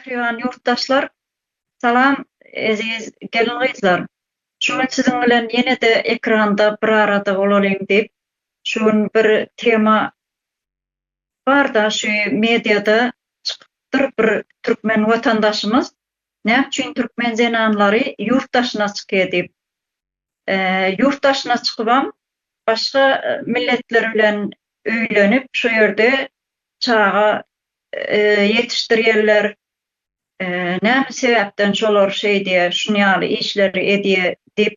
Ahriwan yurttaşlar, salam aziz gelinizler. Şuň siziň bilen ýene-de ekranda bir arada bolalym diýip, şuň bir tema bar da şu mediada çykypdyr bir türkmen watandaşymız näme üçin türkmen zenanlary yurttaşyna çykyp diýip. Yurttaşyna çykypam, başga milletler bilen öýlenip şu ýerde çaga yetişdirýärler. Näme sebäpden şolar şey diye, şunu ýaly işleri edýär diýip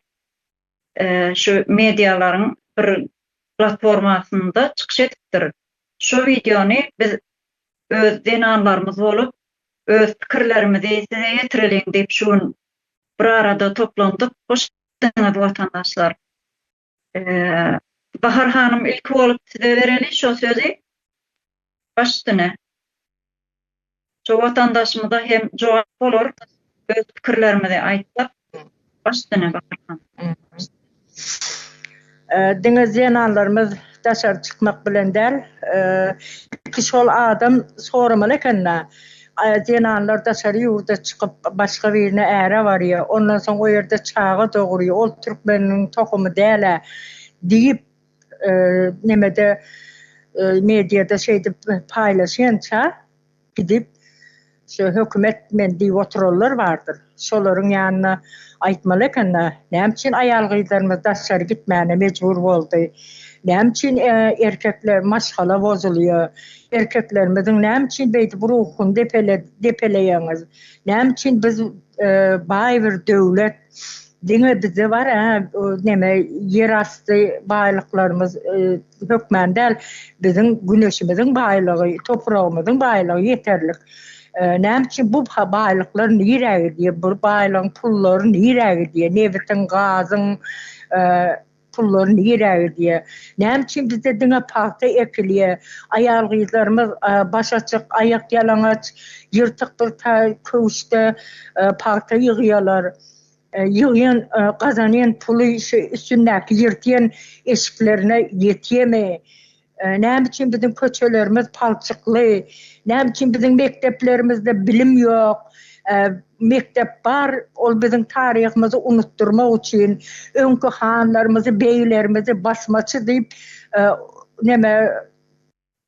şu medialaryň bir platformasynda çykyş etipdir. Şu videony biz öz denanlarymyz bolup, öz pikirlerimizi size ýetirelim diýip şuň bir arada toplandyk. Hoş geldiniz watandaşlar. Bahar hanım ilk bolup size bereli şu sözü. Başdyne. Şu watandaşymyza hem jogap bolar, öz pikirlerimizi aýtdyk. Başdyne Bahar hanım. Diňe zenanlarymyz daşar çykmak bilen däl, şol adam soramaly ekenne. Zenanlar daşar ýurda çykyp başga birine äre barýar. Ondan soň o ýerde çaga dogurýar. Ol türkmeniň tokumy däl diýip nemede mediada şeýde paýlaşýança gidip şu hökümet men diýip oturarlar bardyr. Şolaryň ýanyna aýtmaly ekenne. Näme üçin aýal gyzlarymyz daşary gitmäne mejbur boldy? Näme üçin erkekler maşgala bozulýar? Erkeklerimiziň näme üçin beýdi bu ruhun depeleýäňiz? Näme üçin biz baý bir döwlet diňe bize var neme ýerasty baýlyklarymyz hökmen däl biziň güneşimiziň baýlygy, topragymyzyň baýlygy ýeterlik. Näme üçin bu baýlyklar niräge diýip, bu baýlygyň pullary niräge diýip, nebitin gazyň pullary niräge diýip. Näme üçin bizde diňe paýta ekilýär? Aýal gyzlarymyz baş açyk, aýak ýalaňaç, ýyrtyk bir köwüşde paýta ýygýarlar. Ýygýan gazanýan puly üstündäki ýyrtýan eşiklerine ýetýärmi? Näme üçin biziň köçelerimiz palçykly? Näme üçin biziň mekteplerimizde bilim ýok? Mektep bar, ol biziň taryhymyzy unutturmak üçin, öňkü hanlarymyzy, beýlerimizi basmaçy diýip neme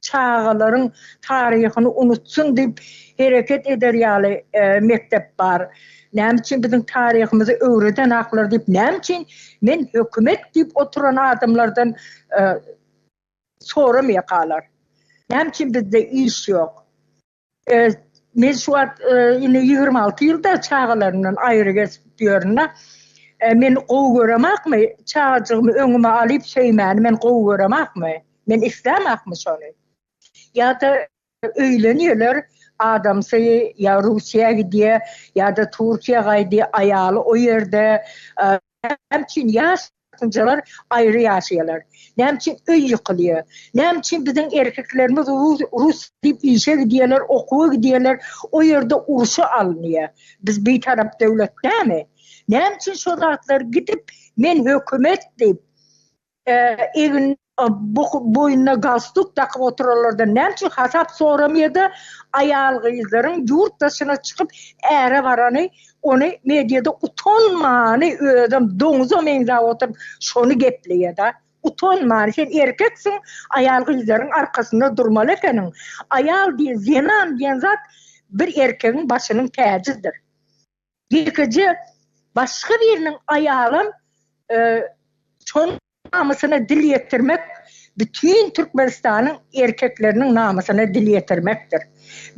çağalaryň taryhyny unutsun diýip hereket eder ýaly mektep bar. Näme üçin biziň taryhymyzy öwreden aklar diýip, näme üçin men hökümet diýip oturan adamlardan soramaya kalar. Näme üçin bizde iş ýok? Men şu ine 26 ýylda çağalaryndan aýry kesip ýörnä. Men gowy göremakmy? Çağajymy öňüme alyp söýmäni men gowy göremakmy? Men islemakmy şonu? Ýa-da öýlenýärler, adam säý ýa Russiýa gidýär, ýa-da Türkiýe gaýdy, aýaly o ýerde hem üçin ýaşaýanlar aýry ýaşaýarlar. Näme üçin öý ýykylýar? Näme üçin biziň erkeklerimiz Rus diýip işe gidýärler, okuwa gidýärler, o ýerde uruşa alynýar. Biz bir tarap döwlet näme? Näme üçin şo zatlar gidip men hökümet diýip egin boyuna galstuk takyp oturarlarda näme üçin hasap soramýarda aýal gyzlaryň ýurtdaşyna çykyp äre barany onu mediada utanmany ödüm doňuza meňze oturup şonu gepleýär da. Utanmany, sen erkeksin, aýal gyzlaryň arkasynda durmaly ekeniň. Aýal diýen zenan diýen zat bir erkegiň başynyň täjidir. Ýekiji başga biriniň aýalym şoň namysyna dil ýetirmek bütün Türkmenistanyň erkekleriniň namysyna dil ýetirmekdir.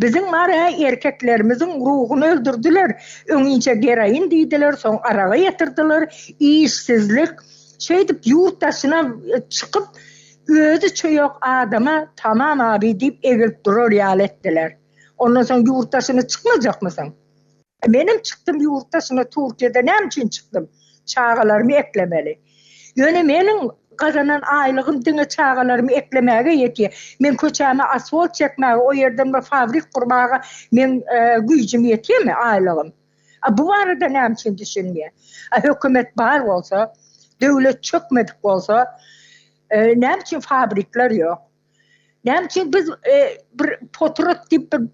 Biziň mara erkeklerimiziň ruhuny öldürdüler. Öňünçe gerayin diýdiler, soň araga ýetirdiler. İşsizlik şeýdip ýurtdaşyna çykyp özü çöýök adama tamam abi diýip egilip durar ýaly etdiler. Ondan soň ýurtdaşyna çykmajakmysyň? Menim çykdym ýurtdaşyna Türkiýede näme üçin çykdym? Çağalarymı eklemeli. Ýöne meniň gazanan aýlygym diňe çağalarymı eklemäge ýetýär. Men köçäme asfalt çekmäge, o ýerden bir fabrik kurmaga men güýjüm ýetýärmi aýlygym? Bu barada näme üçin düşünýär? Hökümet bar bolsa, döwlet çökmedik bolsa, näme üçin fabrikler ýok? Näme üçin biz bir potrat diýip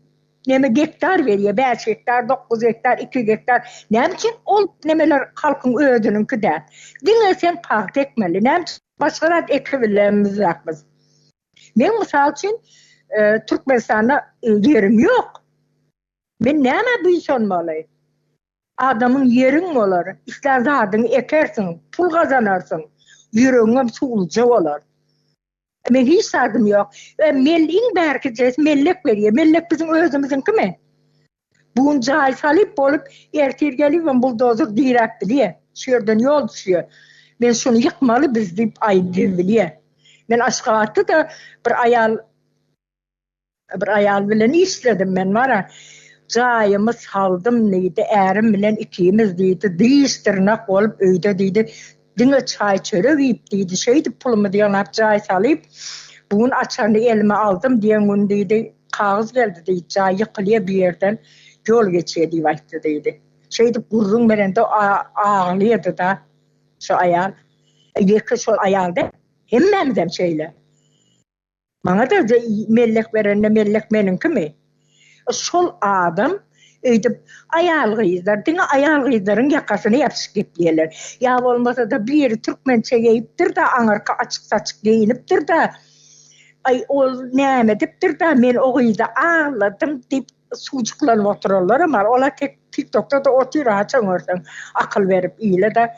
neme gektar veriyor. 5 hektar, 9 hektar, 2 hektar. Nem için ol nemeler halkın ödününki de. Dine sen park ekmeli. Nem için başkalar ekebillerimiz yapmaz. Men misal için Türkmenistan'da yerim yok. Men näme büyüsönmaly? Adamın yerin bolar. İşler zadını ekersin, pul kazanarsın. Yüreğin suulca bolar. Men hiç sardım yok. Mellin berkeceğiz, mellek veriyor. Mellek bizim özümüzün kimi? Bugün cahil salip bolup ertirgeli ve buldozer direk biliyor. Şuradan yol düşüyor. Ben şunu yıkmalı biz deyip aydır biliyor. Ben Aşgabat'ta da bir ayal bilen işledim ben var. Cayımı saldım neydi, erim bilen ikimiz deydi, değiştirnak olup öyde deydi, dine çay çörek yiyip deydi, şeydi pulumu diyen hep cay salayıp, bugün açanı elime aldım diyen gün deydi, kağız geldi deydi, cay yıkılıya bir yerden yol geçiyor deydi deydi. Şeydi gurrun verende ağlıyordu da, şu ayal, yıkı şu ayalda, hemmemden şeyle. Bana da mellek verende mellek meninki mi? Şol adam öydüp ayalgıyızlar, dine ayalgıyızların yakasını yapışık gepleyeler. Ya olmasa da bir Türkmençe geyiptir da anarka açık saçık giyiniptir da ay ol näme diptir da men o gıyda ağladım dip sucuklanıp otururlar ama ola tek TikTok'ta da oturuyor açan akıl verip iyle de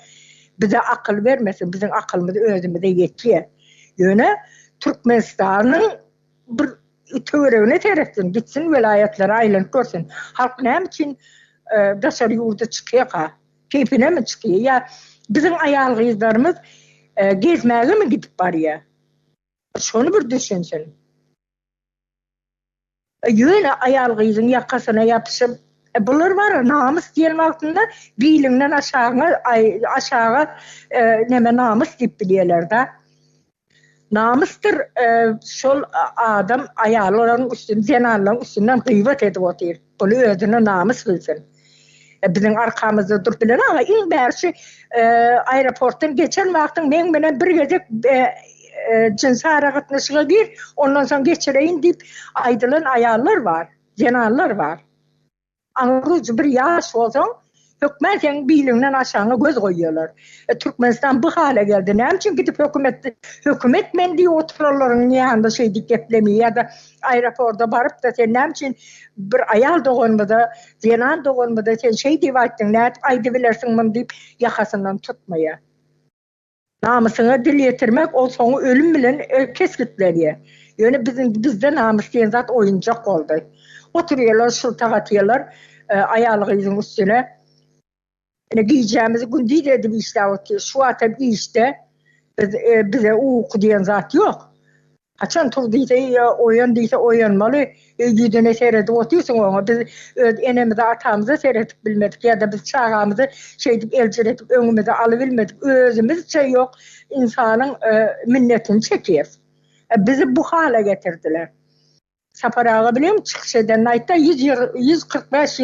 bize akıl vermesin, bizim akılımız özümüze yetiyor. Yöne Türkmenistan'ın bir töreğine terefsin, gitsin velayetlere aylanıp görsün. Halk ne için dışarı yurda çıkıyor ka? Keyfine mi çıkıyor? Ya bizim ayalgıyızlarımız gezmeye mi gidip barıyor? Şunu bir düşünsün. Yöne ayalgıyızın yakasına yapışıp bunlar var namus diyelim altında bilinden aşağı neme namus deyip biliyorlar da. Namustur şol adam ayalların üstünden, zenarların üstünden gıybet edip otur. Bunu özüne namus bilsin. Bizim arkamızda dur bilen ama in berşi aeroporttan geçen vaktin men menen bir gece cinsi hareketleşine gir, ondan sonra geçireyim deyip aydılan ayarlar var, zenarlar var. Anrucu bir yaş olsan hükümetin bilinden aşağına göz koyuyorlar. Türkmenistan bu hale geldi. Ne için gidip hükümet men diye otururların yanında şey dikkatlemiyor ya da aeroporda barıp da sen ne için bir ayal doğanmada, zenan doğanmada sen şey diye baktın, ne aydı bilirsin bunu deyip yakasından tutmaya. Namusuna dil yetirmek o sonu ölüm bilen keskitleriyor. Yani bizde namus diyen zat oyuncak oldu. Oturuyorlar, şıltak atıyorlar ayalığımızın üstüne. Yani giyeceğimizi gün değil dedim işte şu atam işte bize uyku diyen zat yok. Haçan turdıysa oyanmalı, yüzüne seyredip otuyorsun ona. Biz enemize atamıza seyredip bilmedik ya da biz çağımızı şeydik elciretip önümüze alıbilmedik. Özümüz şey yok, insanın minnetini çekiyoruz. Bizi bu hale getirdiler. Saparağı biliyor musun? Çıkış eden ayda 145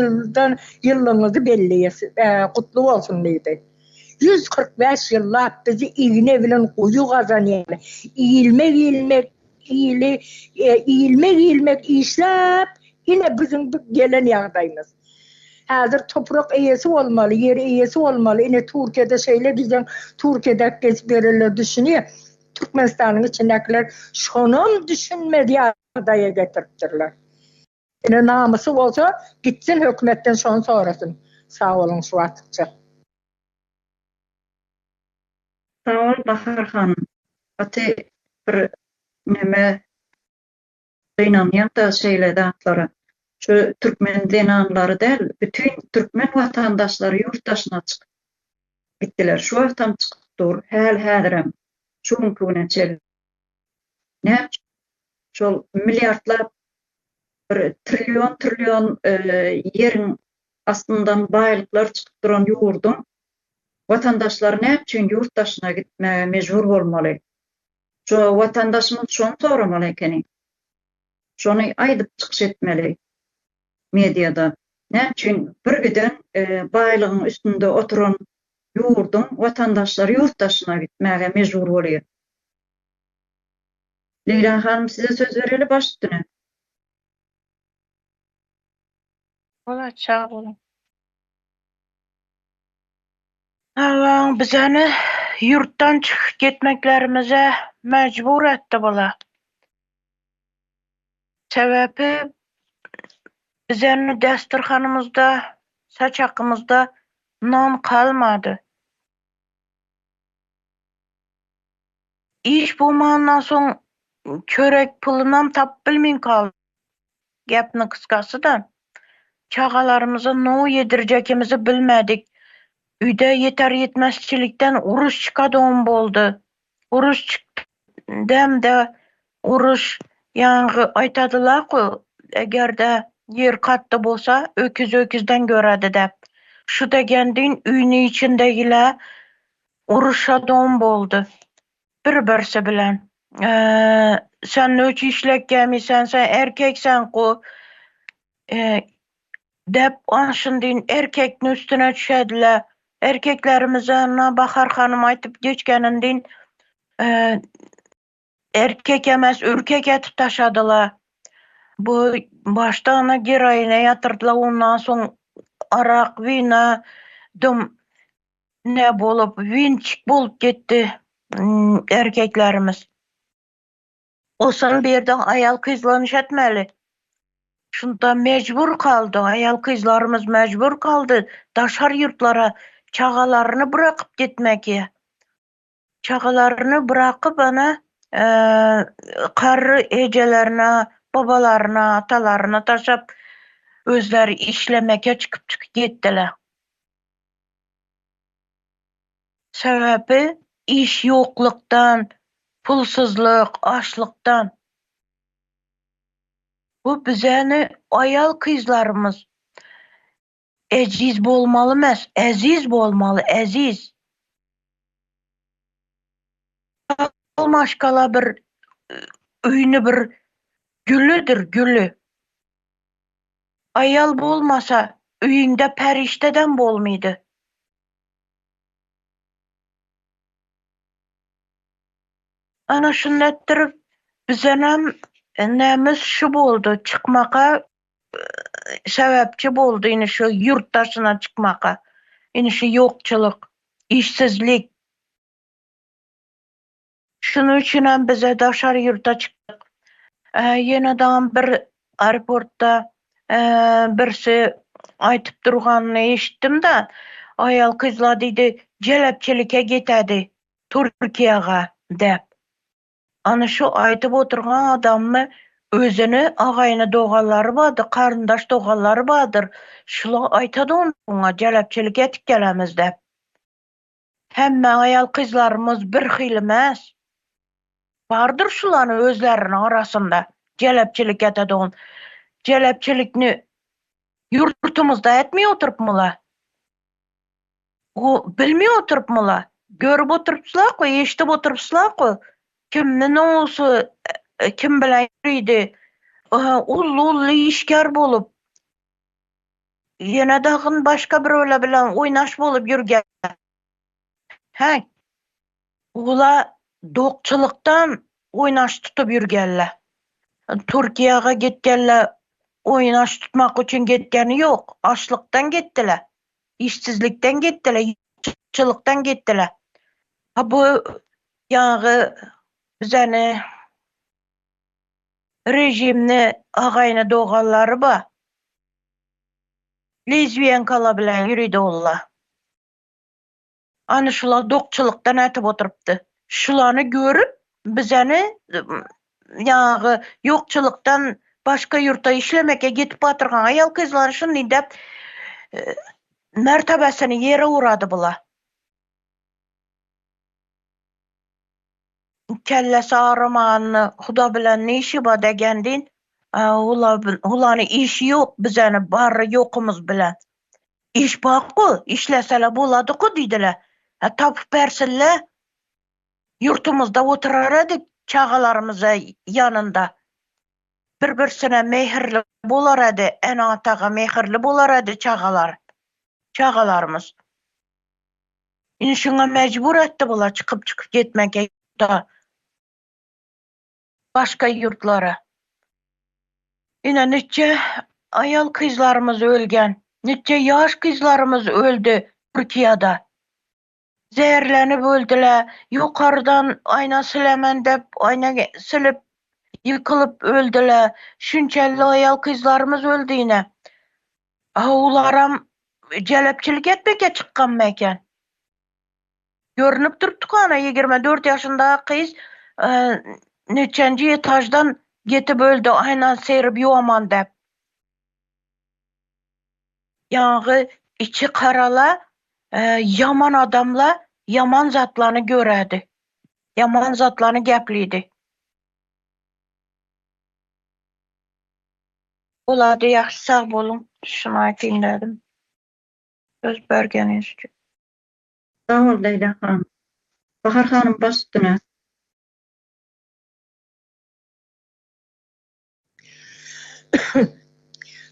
yıllığınızı belliyesin. Kutlu olsun dedi. 145 yıllar bizi iğne bilen kuyu kazanıyor. İğilmek işlep yine bizim gelen yağdayımız. Hazır toprak iyisi olmalı, yer iyisi olmalı. Yine Türkiye'de şeyler diyeceğim, Türkiye'de gezberiler düşünüyor. Türkmenistan'ın içindekiler şunun düşünmediği adaya getirtirler. Yine namusu olsa gitsin hükümetten şunu sonrasın. Sağ olun şu atıkça. Sağ ol Bahar Hanım. Ati bir neme inanıyan da şeyle atları. Şu Türkmen zenanları değil, bütün Türkmen vatandaşları yurt dışına çıkıp gittiler. Şu vatan çıkıptır, häl-häzirem. Şu mümkün çel. Ne? Şol milyardlar bir trilyon yerin aslından baylıklar çıkıp duran yurdun vatandaşlar ne için yurt dışına gitmeye mecbur olmalı? Şu vatandaşımız şunu sormalı ekeni. Şunu aydıp çıkış etmeli medyada. Ne için bir giden baylığın üstünde oturan yurdun vatandaşları yurt dışına gitmeye mecbur oluyor. Leyla Hanım size söz vereli başladı. Ola sağ olun. Allah'ım bizəni yurtdan çıxıb getməklərimizə məcbur etdi bula. Səbəbi bizəni dəsturxanımızda, saçaqımızda non qalmadı. İş bulmağından son körək pulundan tap bilməyim qaldı. Gəpni qısqası da. Çağalarımıza ne yedirəcəkimizi bilmədik. Üydə yeter yetməzçilikdən uruş çıxadan oldu. Uruş çıxdəm də uruş yanğı aytadılar ki, əgər də yer qatdı bolsa, öküzdən görədi də. Şu degəndin üyünü içindəgilə uruşadan oldu. Bir-birisi bilən. Sen öç işlek gəlmişsən, sen erkeksən ku. Dep anşındin erkekin üstüne düşediler. Erkeklerimize Bahar Hanım aytıp geçkenindin erkek emez ürkek etip taşadılar. Bu başta ana girayına yatırdılar, ondan son arak, vina, ne bolup, vinçik bolup gitti erkeklerimiz. Olsan bir yerden ayal kızlanış etmeli. Şunda mecbur kaldı, ayal kızlarımız mecbur kaldı. Daşar yurtlara çağalarını bırakıp gitmeye. Çağalarını bırakıp ana karı ecelerine, babalarına, atalarına taşıp özleri işlemeye çıkıp gittiler. Sebebi iş yokluktan, pulsuzluk, açlıktan. Bu bizəni ayal kızlarımız eciz bolmalı məs, əziz bolmalı, əziz. Maşkala bir üyünü bir gülüdür, gülü. Ayal bolmasa üyündə pəriştədən bolmaydı. Ana şunu ettirip bizənəm nemiz şu oldu, çıkmaka sebepçi oldu yine şu yurt dışına çıkmaka. Yine şu yokçuluk, işsizlik. Şunun için bize daşar yurtta çıktık. Yeniden bir aeroportta birisi aytıp durganını eşittim de ayal kızla dedi celepçilik'e gitedi Türkiye'ye dep. Ana şu aytıp oturgan adamı özünü ağayını doğalları vardır, karındaş doğalları vardır. Şula aytadı ona celepçilik etik gelemiz dep. Hemme ayal kızlarımız bir xilmez. Vardır şulanı özlerinin arasında celepçilik etedi on. Celepçilikni yurtumuzda etmiyor oturup mula? O bilmiyor oturup mula? Görüp oturupsılar koy, eşitip oturupsılar koy. Kimnin olsa, kim bilen yürüydü, ullu işkar bolup, yine dağın başka bir öyle bilen oynaş bolup yürgen. Ula dokçuluktan oynaş tutup yürgenler. Türkiye'ye gitkenler oynaş tutmak için gitkeni yok. Açlıktan gittiler. İşsizlikten gittiler. Yokçuluktan gittiler. Bu yağı bizəni rejimni ağayını doğalları ba. Lezbiyen kala bilen yürüydü olla. Anı şular dokçuluktan etip oturuptu. Şularını görüp bizəni yağı yokçuluktan başka yurtta işlemeke gitip batırgan ayal kızları şunu deyip mertebesini yere uğradı bula. Kellesi ağrımağını Xuda bilen ne işi var degəndin, ulanı işi yok bizəni barı yokumuz bilen. İş bakı, işlesele buladı ku dediler. Tapıp versinler, yurtumuzda oturaradık çağalarımıza yanında. Bir-birsine mehirli bolaradı, en atağa mehirli bolaradı çağalarımız. İnşuna mecbur etti bula çıkıp gitmeye da başka yurtlara. Yine neçe ayal kızlarımız ölgen. Neçe yaş kızlarımız öldü Türkiye'de. Zehirlenip öldüler. Yukarıdan ayna silemen dep ayna silip yıkılıp öldüler. Şünçelli ayal kızlarımız öldü yine. Ularım celepçilik etmeke çıkkan meken. Görünüp durttuk ana 24 yaşında kız neçenci etajdan getip öldü aynan seyrip yoğaman dep. Yağı içi karala yaman adamla yaman zatlarını göredi. Yaman zatlarını gepliydi. Uladı yaxşı sağ bolun. Şunu aytayım dedim. Söz bergeniz üçün. Sağ ol Leyla hanım. Bahar hanım baş üstüne.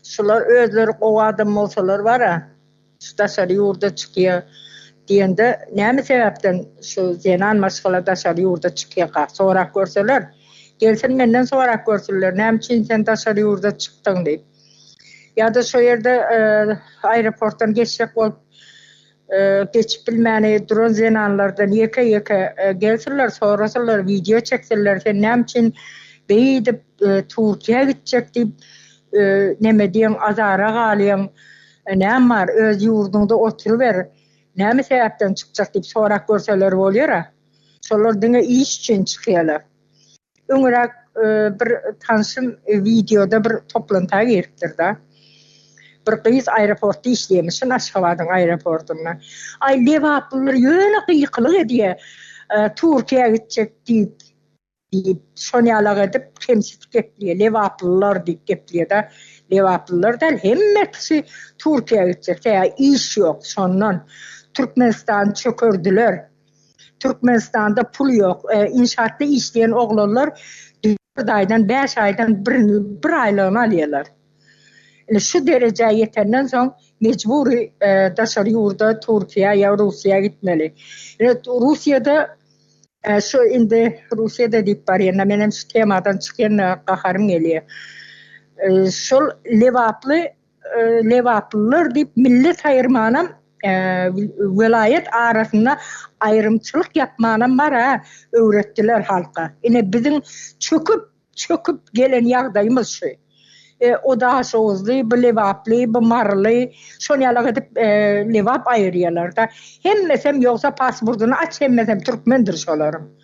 Şular özleri qovadım olsalar var ha. Şu daşarı yurda çıkıyor diyende näme sebepten şu zenan maşgala daşarı yurda çıkıyor sorak görseler. Gelsin menden sorak görseler. Näme için sen daşarı yurda çıktın deyip. Ya da şu yerde aeroporttan geçecek olup geçip bilmeni drone zenanlardan yeka gelsinler sorasalar video çekseler sen näme için beyidip Türkiye'ye gidecek deyip neme diyen azara galıyın näme var öz yurdunda oturuver näme sebepten çıkacak deyip sorak görseler bolýar ha. Şolar diňe iş için çıkýarlar. Öňrak bir tanşym videoda bir toplantyga giripdir da. Bir kız aeroportda işlemişsin Aşgabat'ın aeroportunda. Ay lewaplar ýöne kıyıklyk edýär. Türkiýe'ye gidecek deyip şonýalyk edip kemsit gepliýär. Lewaplar diýip gepliýär da. Lewaplar da hemmesi Türkiýe'ye gidecek. Ýa iş ýok şondan. Türkmenistan çökürdüler. Türkmenistan'da pul yok. İnşaatta işleyen oğlanlar 4 aydan 5 aydan bir aylığını alıyorlar. Yani şu dereceye yetenden sonra mecburi dışarı yurda Türkiye ya Rusya'ya gitmeli. Yani Rusya'da şu indi Rusya'da deyip var ya benim şu temadan çıkan kaharım geliyor. Şu lewaplılar deyip millet ayırmanam vilayet arasında ayrımçılık yapmanam var ha öğrettiler halka. Yine bizim çöküp gelen yağdayımız şu. O daha soğuzlu, bu lewaplı, bu marlı, şonyalık edip lewap ayırıyorlar da. Hemmesem yoksa pasportunu aç hemmesem Türkmendir şolarım.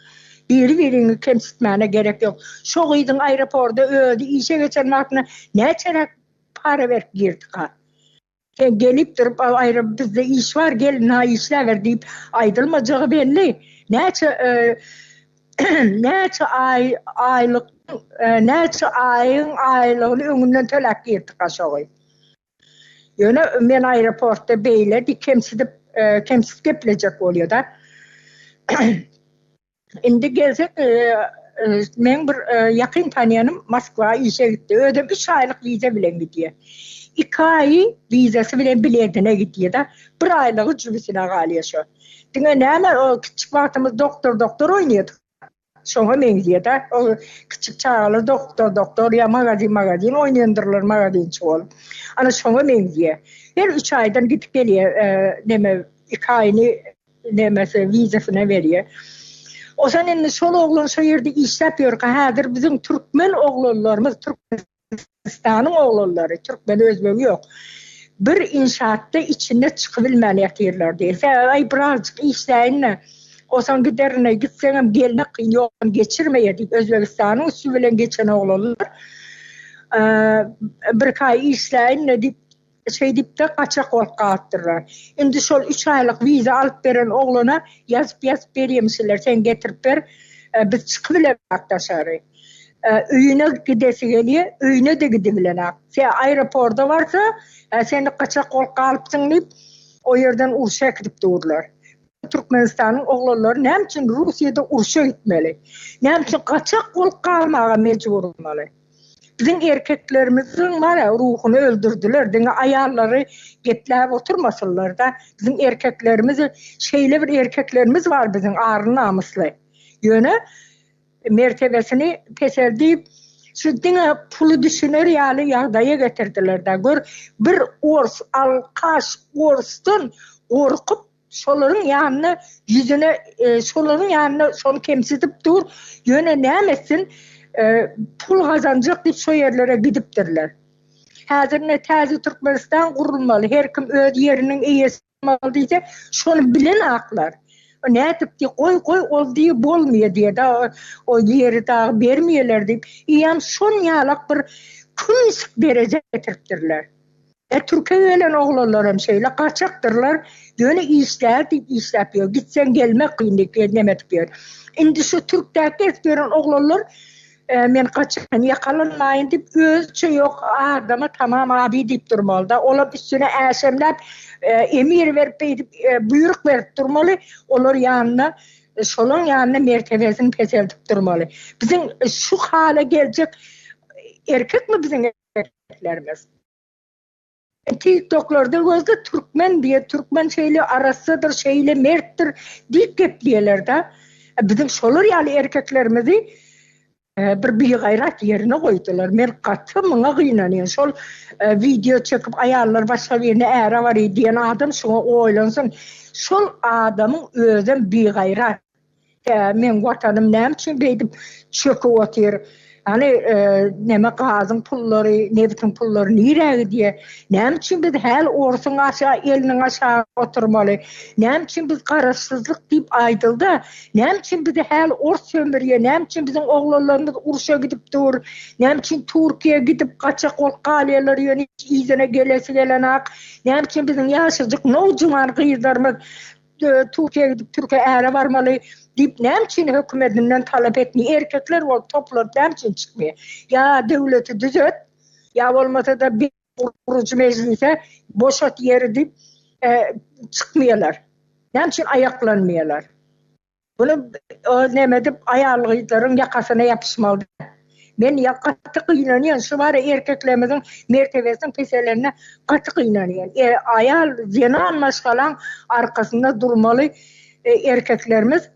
Birini kemsitmene gerek yok. Şoğuydun aeroporda öldü, işe geçen vaktine ne çeyrek para verip girdik ha. Gelip durup ayrı bizde iş var gelin ha işler deyip ayrılmayacağı belli. Neçe aylık neçe ayın aylığını önünden tölek girdik aşağı. Yani ben aeroportta beyle kemsit gepilecek oluyor da. Şimdi gelsek ben bir yakın tanıyanım Moskva'ya işe gitti. Ödüm 3 aylık vize bilen gidiyor. 2 ay vizesi bilen biletine gidiyor da 1 aylığı cübisine kalıyor şu. Dine näme o küçük vaktimiz doktor oynuyorduk. Şoňa meňziýe da o küçük çağaly doktor ya magazin oynayandyrlar magazinçi bolup. Ana şoňa meňziýe. Her 3 aydan gidip gelýär neme 2 ayny nemesi vizesine berýär. O senen şol oglan şo ýerde işläpýär. Häzir bizim türkmen oglanlarymız Türkmenistanyň oglanlary, türkmen özbegi ýok. Bir inşaatda içinde çıkabilmeli ýetýärler diýer. Ay birazcık işläýin. O son giderine gitseňem gelmek yok geçirmeye deyip Özbekistan'ın üstü bilen geçen oğlanlar bir kay işläýin deyip deyip de kaçak olup galypdyrlar. Indi şol 3 aylık vize alıp beren oğlana yazıp berýärmişler sen getirip ber biz çıkyp bilemek daşary. Öýüne gidesi gelýär, öýüne de gidibilenak. Sen aeroportda varsa seni kaçak olup galypsyň deyip o yerden urşa gidip dururlar. Türkmenistan'ın oğlanları näme için Rusya'da urşa gitmeli? Näme için kaçak olup kalmağa mecbur olmalı? Bizim erkeklerimizin var ya ruhunu öldürdüler. Dine ayarları getlep oturmasınlar da bizim erkeklerimiz şeyle bir erkeklerimiz var bizim ağrı namuslu. Yöne mertebesini peserdeyip şu dine pulu düşünür yali yağdaya getirdiler de gör bir ors alkaş ors'tan korkup şoların yanına yüzüne şoların yanına son kemsitip dur yöne nemesin pul kazanacak deyip şu yerlere gidipdirler. Hazır ne taze Türkmenistan kurulmalı. Her kim öz yerinin iyisi olmalı diyse şonu bilen aklar. Ne etip diye koy ol diye bolmuyor diye da o yeri daha vermiyorlar deyip iyam son yalak bir kümsük derece getirtirler. Türkiye ölen oğlanlarım şeyle kaçaktırlar. Yöne işler deyip iş yapıyor. Gitsen gelmek kıyınlık demet diyor. Şimdi şu Türk'teki esperen oğlanlar men kaçan yakalanmayın deyip özçe yok adama tamam abi deyip durmalı da olap üstüne eşemlep emir verip buyruk verip durmalı olur yanına şolun yanına mertebesini peseltip durmalı. Bizim şu hale gelecek erkek mi bizim erkeklerimiz? TikTok'larda gözde Türkmen diye Türkmen şeyle arasıdır şeyle merttir deyip gepliyorlar da bizim şolur yani erkeklerimizi bir gayret yerine koydular. Men katı mına kıynanıyor. Şol video çekip ayarlar başka birine eğre var diyen adam şuna oylansın. Şol adamın özüm bir gayret. Men vatanım nem için beydim çökü otur. Hani neme gazın pulları, nevitin pulları nireye diye. Nem için biz hel orsun aşağı, elinin aşağı oturmalı. Nem için biz karışsızlık deyip aydıldı. Nem için biz hel ors sömürüyor. Nem için bizim oğlanlarımız Urş'a gidip dur. Nem için Türkiye'ye gidip kaçak ol kaliyeler yönü izine gelesi gelenak. Nem için bizim yaşayacak nocuman kıyızlarımız Türkiye'ye gidip Türkiye eğre varmalı. Deyip ne için hükümetinden talep etmiyor? Erkekler ol toplar ne için çıkmıyor? Ya devleti düzelt, ya olmasa da bir kurucu meclise boşalt yeri deyip çıkmıyorlar. Ne için ayaklanmıyorlar? Bunu önlemedim ayarlıkların yakasına yapışmalı. Ben katı kıynanıyorum. Şu var erkeklerimizin mertebesinin peselerine katı kıynanıyorum. Ayar zina anlaşılan arkasında durmalı erkeklerimiz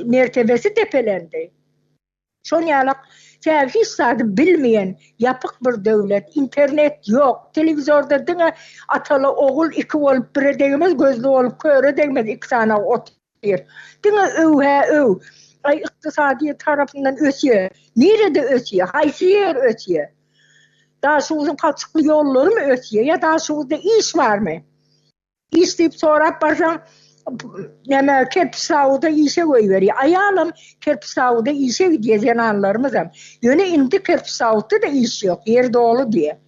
mertebesi tepelendi. Son yalak hiç sadı bilmeyen yapık bir devlet, internet yok, televizyonda dine atalı oğul iki olup bire değmez, gözlü olup köre değmez, iki tane oturuyor. Dine öv. Ay iktisadi tarafından ötüyor. Nerede ötüyor? Haysiyer ötüyor. Daha şu uzun kaçıklı yolları mı ötüyor? Ya daha şu uzun iş var mı? İş deyip sonra yaparsan Kerpisav'da işe koyuveriyor. Ayağım Kerpisav'da işe gidiyor zenanlarımız. Yöne indi Kerpisav'da da iş yok. Yer dolu diye.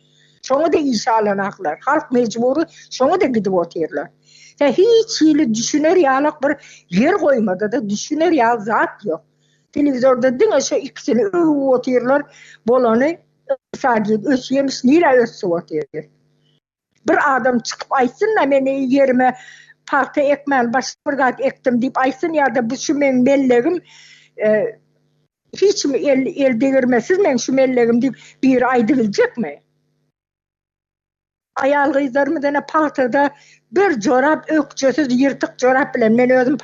Sonra da iş alanaklar. Halk mecburu sonra da gidip oturuyorlar. Hiç hili düşünür yalak bir yer koymadı da düşünür ya zat yok. Televizyonda dine şu ikisini oturuyorlar. Bolanı sadece ösüyemiş. Nire ösü oturuyor. Bir adam çıkıp aysın da beni yerime parti ekmen başka bir kat ektim deyip aysın ya da bu şu men belleğim hiç mi el değirmesiz men şu melleğim deyip bir aydırılacak mı? Ayalgıyızlarımı dene partada bir çorap ökçesiz yırtık çorap bilen men özüm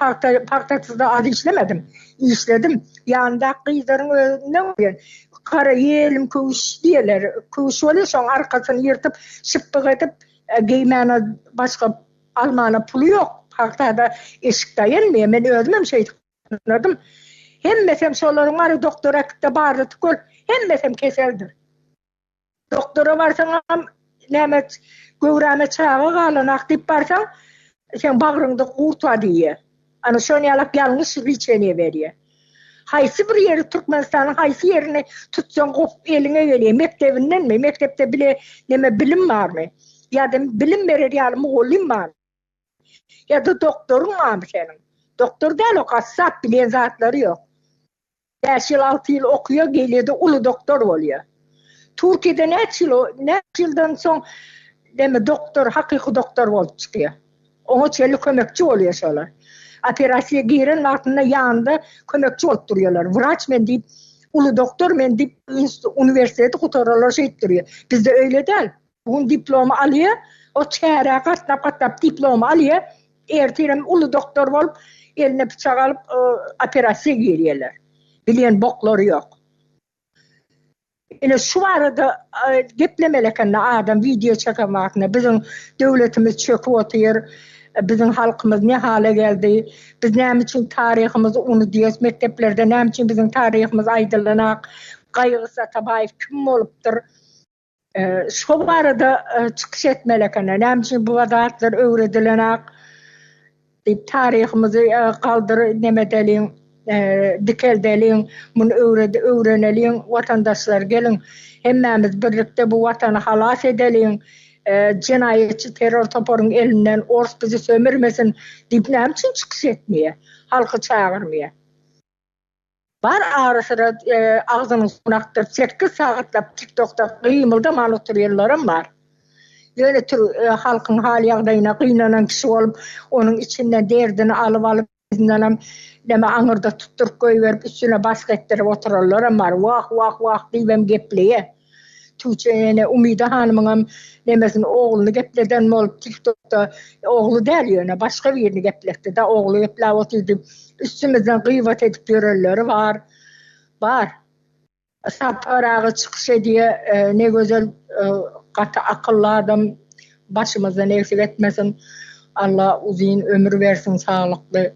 partasızda adı işlemedim. İşledim. Yanında kıyızların önüne koyuyor. Kara yelim kuş diyorlar. Kuş oluyor son arkasını yırtıp şıppık edip giymene başka almana pulu yok. Partada eşik dayanmıyor. Ben özümüm şey anladım. Hem mesem şoların var doktora da bağırdı tıkol. Hem mesem keserdir. Doktora varsan Nemet gövreme çağı kalınak deyip barsan sen bağrında kurtla diye. Hani şöyle yalak yanlış riçene veriyor. Haysi bir yeri Türkmenistan'ın haysi yerini tutsan kop eline geliyor. Mektebinden mi? Mektepte bile bilim var mı? Ya da bilim verir yani oğlum var mı? Ya da doktorun var mı senin? Doktor değil o kasap bilen zatları yok. 5 yıl 6 yıl okuyor geliyor da ulu doktor oluyor. Türkiye'de ne yıldan son doktor, hakiki doktor olup çıkıyor. Ona çeli kömekçi oluyor şöyle. Operasyon giren altında yanında kömekçi olup duruyorlar. Vraç men deyip, ulu doktor men deyip üniversitede kutarlar şey duruyor. Bizde öyle değil. Bunun diploma alıyor, o çeyreğe katlap diploma alıyor. Ertirem ulu doktor olup eline bıçak alıp operasyon giriyorlar. Bilen bokları yok. Ine şu arada geplemelekenne adam video çekemekne bizim devletimiz çöküp otyr. Bizim halkımız ne hale geldi? Biz näme için tarihimizi unudyýas? Mekteplerde näme için bizim tarihimiz aýdylanak? Gaýgysy Atabaýew kim bolupdyr? Şu barada çıkış etmelekene. Näme için bu wadatlar öwredilenak? Diýip tarihimizi galdyr nemedeliň, dikeldelin, bunu öwrenelin, watandaşlar gelin, hemmämiz birlikde bu watany halas edelin, cinayetçi terör toporun elinden ors bizi sömürmesin diýip näme için çıkış etmeýe, halky çağırmaýa. Bar arasıra ağzını sunaktyr, 8 sagatlap TikTok'ta gıymıldam oturýarlarym bar. Ýöne tür halkyň hal ýagdaýyna gıynanan kişi bolup, onun içinden derdini alıp bizdenam näme aňyrda tutturup goýberip üstüne bask etdirip oturarlar bar. Wah wah wah diýem gepleýe. Tuğçe ene Umida hanymyň nemesin ogluny gepleden bolup TikTok'ta oglu däl ýöne başga birini gepletdi da oglu gepläp oturdy. Üstümizden gıýbat edip ýörelleri bar. Bar. Saparağı çıkış ediye ne güzel katı akıllı adam başımızdan eksik etmesin. Allah uzun ömür versin sağlıklı.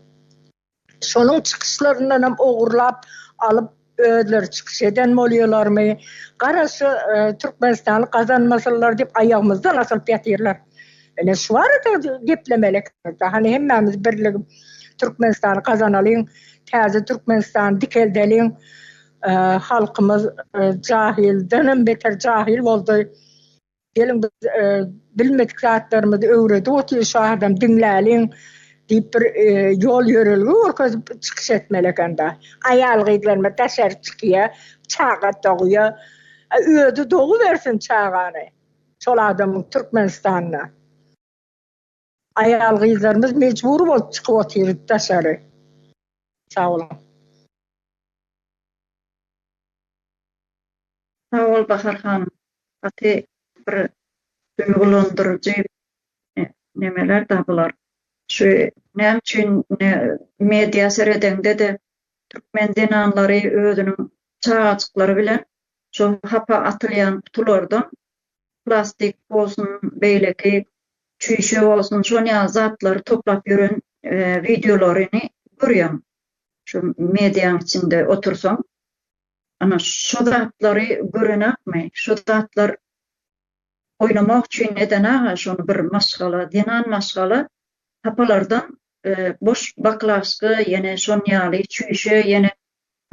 Şonun çıkışlarından hem oğurlap alıp ödler çıkış eden mi oluyorlar mı? Karşı Türkmenistan'ı kazanmasalar deyip ayağımızdan asılıp yatırlar. Yani şu arada geplemelek. Hani hemmemiz birlik Türkmenistan'ı kazanalım. Taze Türkmenistan dikeldelin. Halkımız cahilden beter cahil oldu. Gelin biz bilmedik zatlarımızı öwredi. Otyr şu adam dinläliň diýip bir ýol ýörelgi orkazıp çıkış etmelekende. Ayal gydlarma taşar çykýa, çağa doguýa, öýde dogu bersin çağany. Şol adamyň Türkmenistanyna. Ayal gydlarymız mecbur bolup çykyp otyr taşary. Sağ olun. Sağ ol Bahar hanım. Ati bir duygulandırıcı nemeler de bular. Şu näme üçin media seredende de Türkmen denanlary özünün çağaçyklary bilen şu hapa atylýan tutulardan plastik bolsun, beýleki, çüýşe bolsun, şoňa zatlary toplap ýören videolaryny görýän. Şu mediaň içinde otursaň ana şu zatlary görenäkmi? Şu zatlar oynamak üçin edenäge şonu bir maşgala, denan maşgala hapalardan boş baklaşky, ýene şonýaly çüýşe, ýene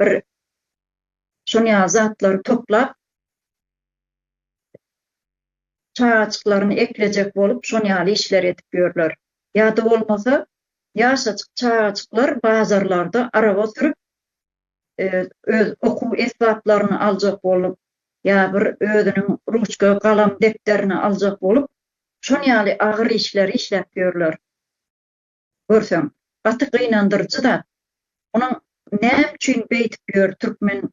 bir şonýa zatlary toplap çağaçyklaryny eklejek bolup şonýaly işler edip ýörler. Ýa-da bolmasa ýaşaçyk çağaçyklar bazarlarda araba sürüp öz okuw esbaplaryny aljak bolup ýa bir özüniň ruçka, galam, depterini aljak bolup şonýaly agyr işleri işläp ýörler. Görseň, gaty gynandyrjy da. Onuň näme üçin beýtip ýör türkmen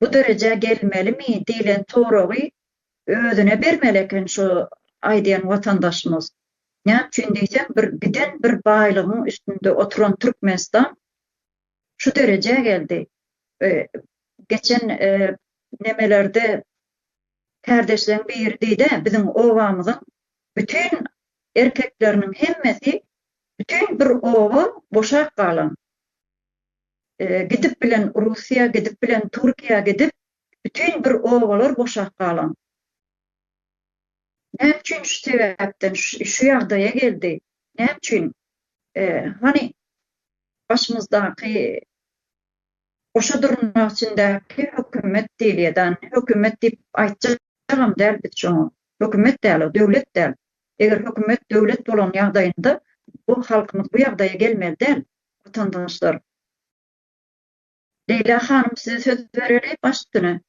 bu derejä gelmelimi diýilen soragy özüne bermeleken şu aýdyan watandaşymyz. Näme üçin diýsem, birden bir baýlygyň üstünde oturan Türkmenistan şu derejä geldi. Geçen nemelerde kardeşlerin bir diýdi, bizim owamyzyň bütün erkeklerinin hemmesi bütün bir owa boşak galan. Gidip bilen Russiya, gidip bilen Türkiýe gidip bütün bir owalar boşak galan. Näme üçin şu sebäpden şu ýagdaýa geldi? Näme üçin? Hani başymyzdaky oşa durmak içindäki hökümet diýilýän, hökümet diýip aýtjagam däl biz şoňa. Hökümet däl, döwlet däl. Eger hökümet döwlet bolan ýagdaýynda bu halkymyz bu ýagdaýa gelmeli däl, watandaşlar. Leýla hanym size söz bereli başdyny.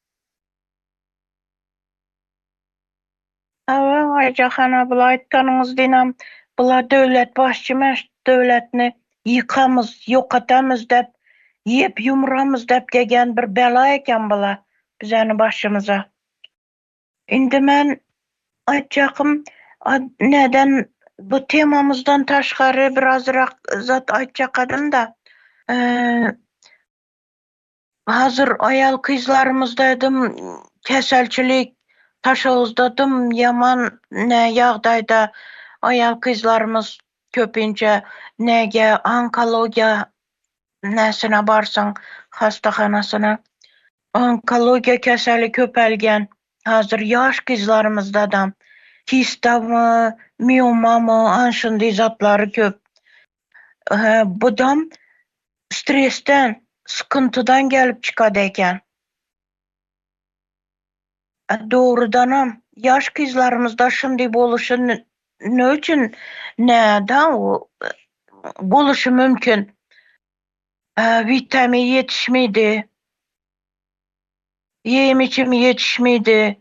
Aýja hana bula aýtganyňyz dinam, bula döwlet başçymy döwletni ýykamyz, ýokatamyz dep, ýep ýumramyz dep degen bir bela eken bula bizäni başymyza. Indi men aýtjakym, neden bu temamızdan taşgary birazrak zat aýtjakadym da, hazır ayal kyzlarymyzda edym, keselçilik, taşağızdadım yaman ne yağdayda ayal kızlarımız köpünce nege onkologiya nesine barsın hastahanasına. Onkologiya keseli köpelgen. Hazır yaş kızlarımızda da kista mı, miyoma mı, anşındı zatları köp. Bu da stresten, sıkıntıdan gelip çıkadı eken. Doğrudanam yaş kızlarımızda şimdi boluşu ne için ne da o boluşu mümkün. Vitamin yetişmeydi, yem içimi yetişmeydi,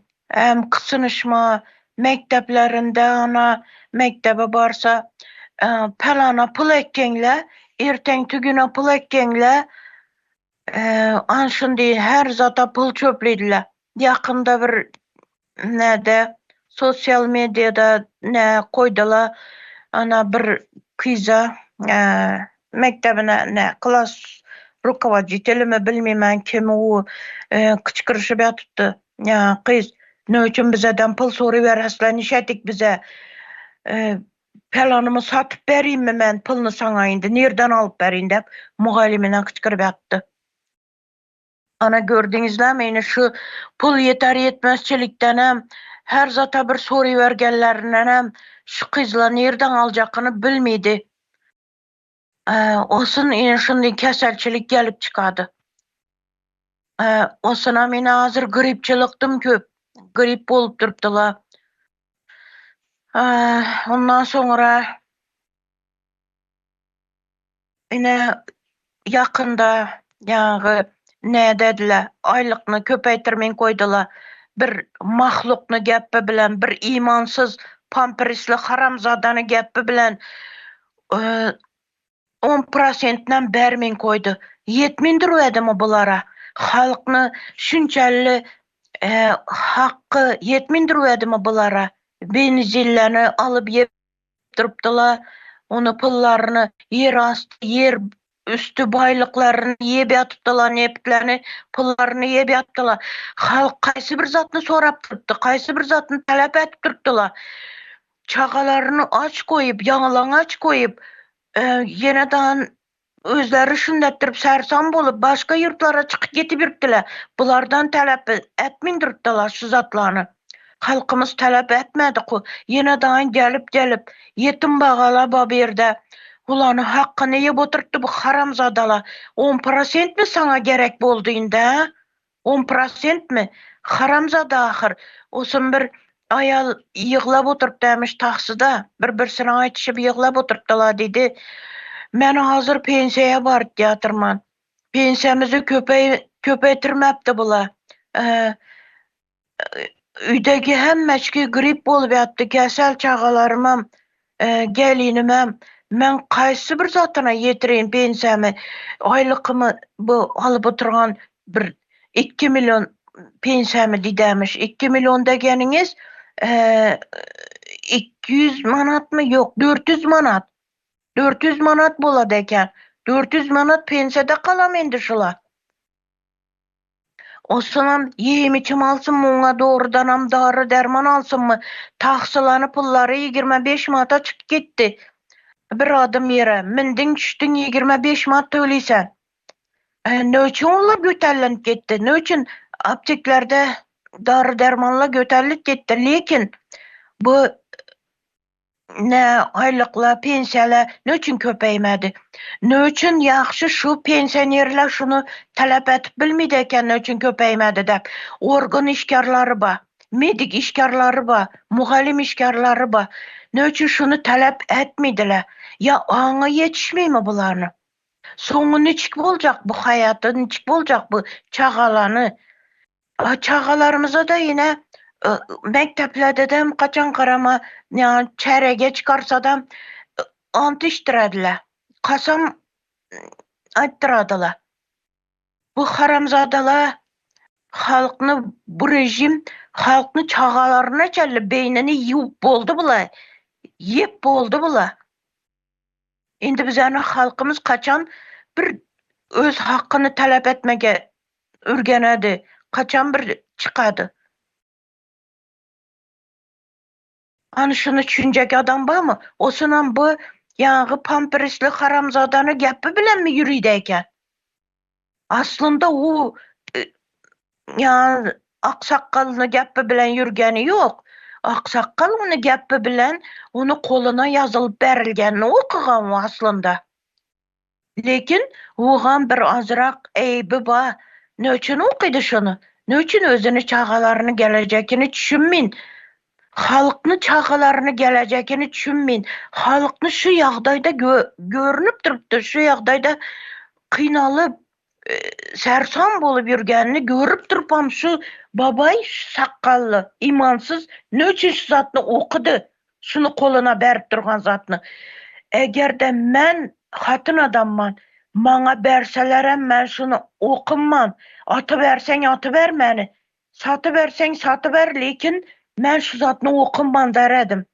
kısınışma, mekteplerinde ana mektebe barsa pelana pul ekkenle, erten tügüne pul ekkenle, anşın her zata pul çöplediler. Yakında bir ne sosyal medyada ne koydular ana bir kıza mektebine ne klas rukovodителі mi bilmeymen kim o kıçkırışıp yatıptı. Ya kız ne için bizeden pul soru veraslar nişetik bize pelanımı satıp vereyim mi ben pulunu sana indi nereden alıp vereyim dep mugallimine kıçkırıp yattı. Ana gördüğünüzler mi? Şu pul yeter yetmezçilikten hem her zata bir soru vergenlerinden hem şu kızla nereden alacağını bilmeydi. Olsun şimdi keselçilik gelip çıkadı. Olsun mine hazır gripçiliktim köp. Grip olup durupdular. Ondan sonra yine yakında yani ne dediler aylıkını köpeytirmeyin koydular. Bir mahluknu gepi bilen bir imansız pamperisli haramzadanı gepi bilen 10%'dan bermeyin koydu. Yetmindir o edimi bulara. Halkını şunçalli hakkı yetmindir o edimi bulara. Benzillerini alıp yep durupdular. Onu pullarını yer astı, yer üstü baylıklarını yep yatıptılar, neplerini, pullarını yep yatıptılar. Halk kaysı bir zatını sorap duruptu, kaysı bir zatını talep etip duruptular. Çağalarını aç koyup, yanılan aç koyup, yeniden özleri şundettirip sersam bolup başka yurtlara çıkıp getip yurtdiler. Bulardan talep etmeyin duruptular şu zatlarını. Halkımız talep etmedi ku. Yeniden gelip yetim bağala babirde. Ulanı hakkını yep oturttu bu haramzadalar. 10% mi sana gerek boldu indi? 10% mi? Haramzada ahır. Olsun bir ayal yığlap oturup demiş taksıda. Bir-birsine aytışıp yığlap oturttular dedi. Men hazır pensiyaya barıp yatırman. Pensiyamızı köpeytirmepti bula. Üydeki hemmeçki grip bolup yatты. Kesel çağalarımam, gelinimem. Men kaysı bir zatına yetireyim pensiyamı. Aylıkımı bu alıp oturgan bir 2 milyon pensiyamı didemiş. 2 milyon degeniniz 200 manat mı? Yok 400 manat. 400 manat boladı eken. 400 manat pensiyada kalam endi şula. Osonam yiyim içim alsın mı ona doğrudanam darı derman alsın mı? Taksılanı pulları 25 manata çıkıp gitti. Bir adım yere mindin düştün 25 manat töyleysen. Ne için onlar götərlenip gitti? Ne için apteklerde darı dermanla götərlenip gitti? Lekin bu ne aylıkla, pensiyalar ne için köpeymedi? Ne için yaxşı şu pensionerler şunu talep etip bilmeydi eken ne için köpeymedi dep. Organ işkarları ba, medik işkarları ba, muhallim işkarları ba. Ne için şunu talep etmeydiler? Ya ana yetişmey mi bularını? Sonu niçik olacak bu hayatı, niçik olacak bu çağalanı? Çağalarımıza da yine mekteplerde de kaçan karama yani çerege çıkarsa da ant iştirediler. Kasam ayttıradilar. Bu haramzadalar halkını bu rejim halkını çağalarına çelli beynini yiyip boldu bula. Yiyip boldu bula. Şimdi bizani halkımız kaçan bir öz hakkını talep etmege ürgenedi. kaçan bir çıkadı. Hani şunu düşünecek adam var mı? Osunan bu yağı pampersli haramzadanı gepi bilen mi yürüydeyken? Aslında o ya aksakalını gepi bilen yürgeni yok. Aksakal onu gepi bilen onu koluna yazılıp berilgenini okugan o aslında. Lekin oğan bir azrak eybi var. Nöçün okuydu şunu? Nöçün özünü çağalarını gelecekini düşünmeyin. Halkını çağalarını gelecekini düşünmeyin. Halkını şu yağdayda görünüp duruptu. Şu yağdayda kıynalıp sersan bolup yürgenini görüp durupam şu babay sakallı, imansız nöçün şu zatını okudu. Şunu koluna berip durgan zatını. Eğer de men hatın adamman, bana berselerem men şunu okunman, atı versen atı ver meni, satı versen satı ver, lekin men şu zatını okunman deredim.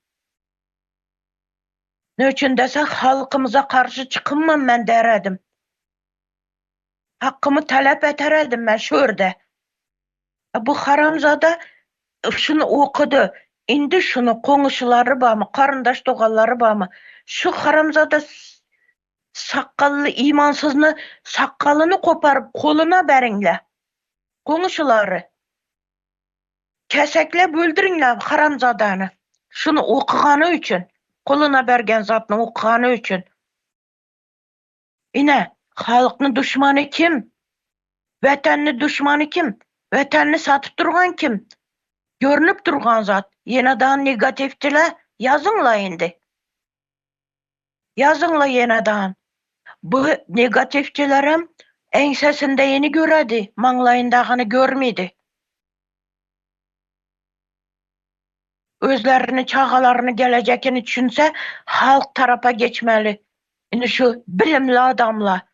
Nöçün dese halkımıza karşı çıkınman men deredim. Hakkımı talep eteredim men şöyle. Bu haramzada şunu okudu. İndi şunu konuşuları var mı, karındaş doğalları var mı? Şu haramzada sakallı imansızını sakalını koparıp koluna berinle. Konuşuları. Kesekle böldürünle haramzadanı. Şunu okuganı için. Koluna bergen zatını okuganı için. Yine halkın düşmanı kim? Vatanını düşmanı kim? Vatanını satıp durgan kim? Görünüp durgan zat. Yeniden negatifçiler yazınla indi. Yazınla yeniden. Bu negatifçilerim ensesinde yeni göredi. Manglayındağını görmedi. Özlerini, çağalarını, gelecekini düşünse halk tarafa geçmeli. Şimdi şu bilimli adamla.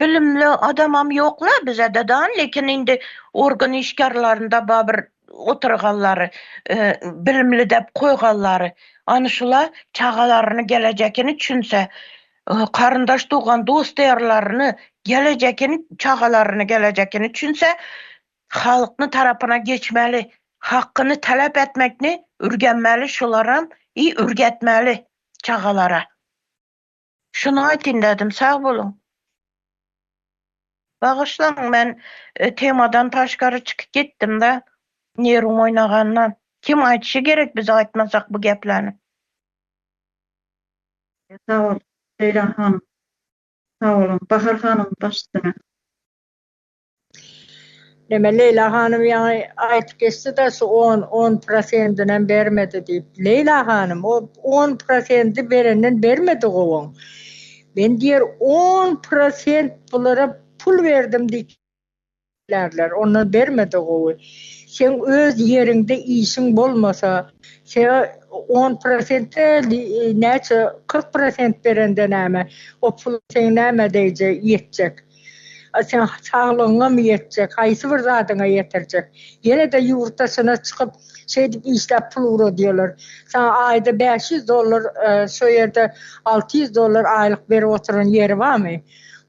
Bilimli adamam yokla bize de daha, lekin indi organ işgarlarında babır oturganları, bilimli dep koyganları. Anışıla çağalarını, gelecekini düşünse, karındaş doğan dost değerlerini, gelecekini, çağalarını, gelecekini düşünse halkını tarafına geçmeli. Hakkını talep etmekni ürgenmeli şulara, iyi ürgetmeli çağalara. Şunu aytayım dedim, sağ olun. Bağışlan, ben temadan taşkarı çıkıp gittim de yerim oynagandan. Kim aytışı gerek biz aytmasak bu geplerini? Sağ ol Leyla hanım. Sağ olun. Bahar hanım başüstüne. Deme Leyla Hanım yani aytıp geçti de şu 10% vermedi deyip. Leyla Hanım o 10% verenden vermedi o. Ben diğer 10% bunlara pul verdim deyiplerler. Onu vermedi o. Sen öz yerinde işin bolmasa, sen 10% neçe 40% verenden ama o pul sen näme diyecek, yetecek. Sen sağlığına mı yetecek, haysı bir zadına yetirecek. Yine de yurtasına çıkıp işlep pul ödüyorlar. Sana ayda $500, şu yerde $600 aylık verip oturan yeri var mı?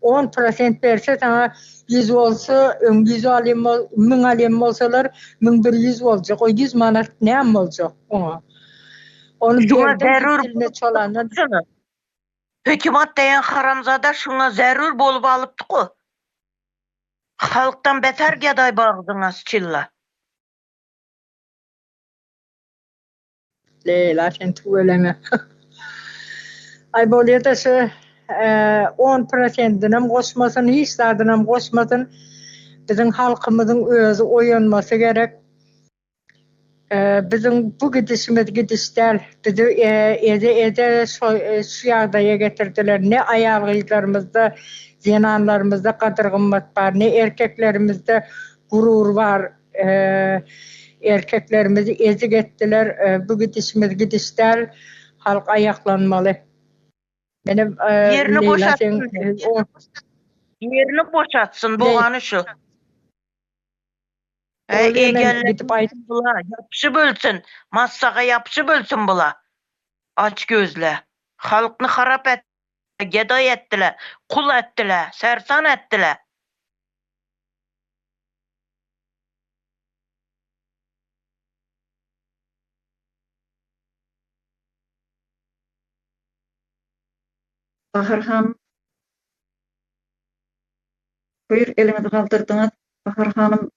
10% verse sana 100 olsa, 100 alayım, 1000 alayım olsalar 1100 olacak. O 100 manat ne olacak ona? Onu Şuna verdim, zerur diline çolanlar. şunu. Hükümet deyen haramzada şuna zerur bolup alıptı ku. Halktan beter gaday bağırdınız çilla. Leyla sen tuveleme. Ay böyle de şu 10%'inem koşmasın, hiç zadınam koşmasın. Bizim halkımızın özü oyanması gerek. Bizim bu gidişler bizi eze şu yağdaya getirdiler. Ne ayağımızda, zinanlarımızda kadırgınmat var, ne erkeklerimizde gurur var. Erkeklerimizi ezik ettiler. Bu gidişler halk ayaklanmalı. Benim Yerini Leyla sen boşatsın. Yerini boşatsın boğanı şu. gidip ayt. Bula, yapışı bölsün. Massaga yapışı bölsün bula. Aç gözle. Halkını harap et. Geday ettiler. Kul ettiler. Sersan ettiler. Bahar hanım, buyur elimizi kaldırdınız. Bahar hanım,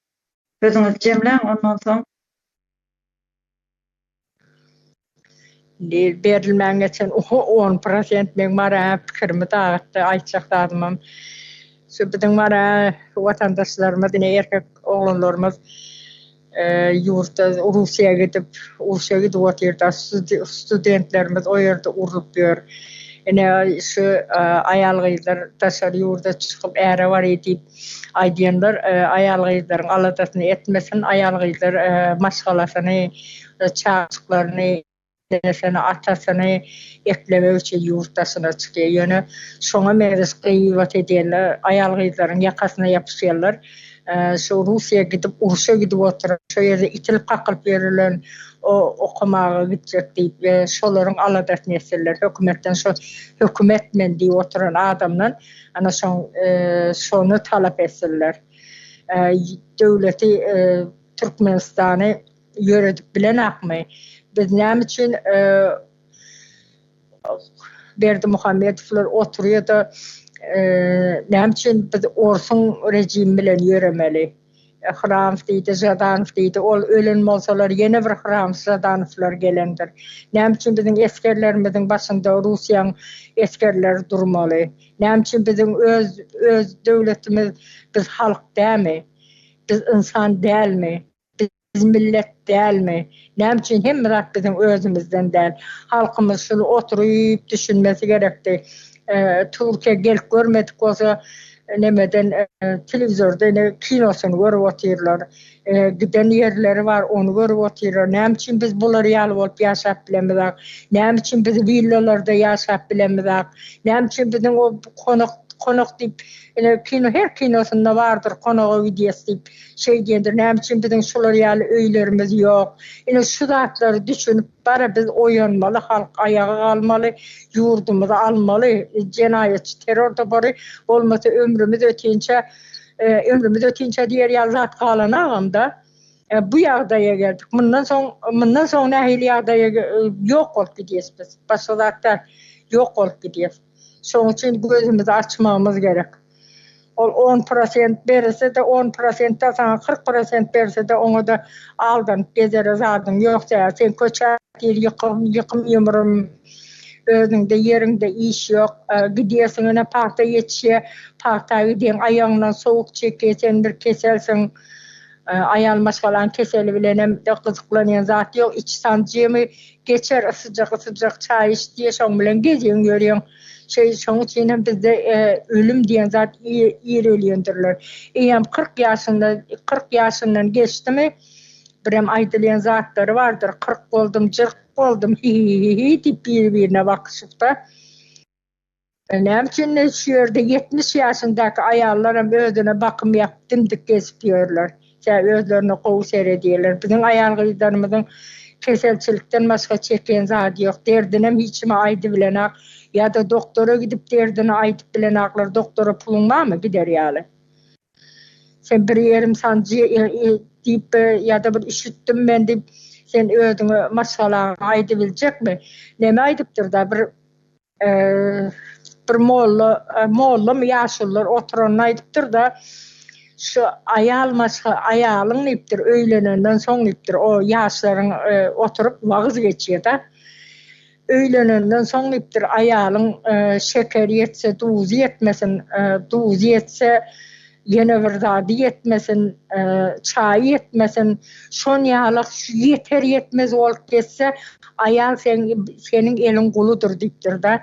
sözüňizi jemläň, ondan soň Berilmän geçen 10% men mara pikirimi dağıttı, aýtjakdadymam. Şu biziň mara watandaşlarymyz, dine erkek oglanlarymız ýurtda Russiýa gidip otirda studentlerimiz o ýerde urulyp ýör. Ene şu aýal gyzlar taşary ýurda çykyp äre bar edip aýdýanlar aýal gyzlaryň aladasyny etmesin, aýal gyzlar maşgalasyny, çağçyklaryny seni atasyny eklemek üçin ýurtdasyna çykýar. Ýöne şoňa meres gıýbat edýärler, aýal gyzlaryň ýakasyna ýapyşýarlar. Şu Russiýa gidip, uruşa gidip oturup, şu ýerde itilip kakylyp berilen okumaga gidjek diýip we şolaryň aladasyny etseler, hökümetden şu hökümetmen diýip oturan adamdan ana şonu talap etseler. Döwleti Türkmenistany ýöredip bilen akmy. Biz näme üçin Berdi Muhammedowlar oturýar da näme üçin biz Orsun rejimi bilen ýöremeli. Hramov diýdi, Zadanov diýdi, ol ölen bolsalar ýene bir Hramov, Zadanowlar gelendir. Näme üçin biziň eskerlerimiziň başynda Russiýaň eskerleri durmaly? Näme üçin biziň öz döwletimiz, biz halk dämi? Biz insan dälmi? Biz millet dälmi? Näme üçin hem rak biziň özümizden däl? Halkymyz şunu oturup düşünmesi gerekdi. Türkiýe gelip görmedik bolsa nemeden televizorda kinosyny görüp oturýarlar. Giden ýerleri bar, onu görüp oturýarlar. Näme üçin biz bulary ýaly bolup ýaşap bilemizak? Näme üçin biz villalarda ýaşap bilemizak? Näme üçin biziň o konak diýip her kinosunda bardyr konaga gidiýäs diýip diýendir. Näme üçin biziň şolar ýaly öýlerimiz ýok? Şu zatlary düşünüp bara biz oýanmaly, halk ayağa kalmaly, ýurdumuzy almaly. Jenaýetçi terrorda bary bolmasa ömrümüz ötünçe diýer ýaly zat galanagam-da. Bu ýagdaýa geldik. Mundan soň nähili ýagdaýa ýok bolup gidýäs biz. Başga zatlar ýok bolup gidýäs. Şoň üçin gözümüzi açmamız gerek. Ol 10% berse de 10% da sana 40% berse de onu da aldan gezere zadın yoksa sen köçer yıkım yumrum özünde yerinde iş yok gidiyorsun ona parkta yetişe parkta gidin ayağından soğuk çekesen bir keselsin ayal maşgalan keseli bilenem de kızıklanan zat yok iç sancımı geçer sıcak çay iç diye şoň bilen geziyorsun görüyorsun. Şoň üçin bizde ölüm diýen zat ýer ölýändirler. Eýem 40 ýaşyndan geçdimi, birem aýdylýan zatlary bardyr. 40 boldum, 40 boldum diýip bir-birine bakyşypda. Näme üçin şu ýerde 70 ýaşyndaky aýallar hem özüne bakym ýap dimdik gezip ýörler. Özlerini gowy seredýärler. Biziň aýal gyzlarymyzyň keselçilikden başga çeken zat ýok. Derdinem hiçime aýdy bilenak. Ya da doktora gidip derdini aytıp bilen aklar doktora pulun var mı gider ýaly. Sen bir yerim sancı deyip ya da bir üşüttüm ben deyip sen ödüňe maşgalaňy aýdy biljekmi? Näme aýdypdyr da bir mollum ýaşullar oturan aýdypdyr da şu aýalyň ipdir öýlenenden soň ipdir o ýaşlaryň oturup wagyz geçýär da. Öýlenenden soň ipdir aýalyň şekeri ýetse, duzy ýetmesin, duzy ýetse ýene bir zady ýetmesin, çaý ýetmesin, şon ýalyk ýeter ýetmez bolup getse, aýal seniň elin guludur diýipdir da.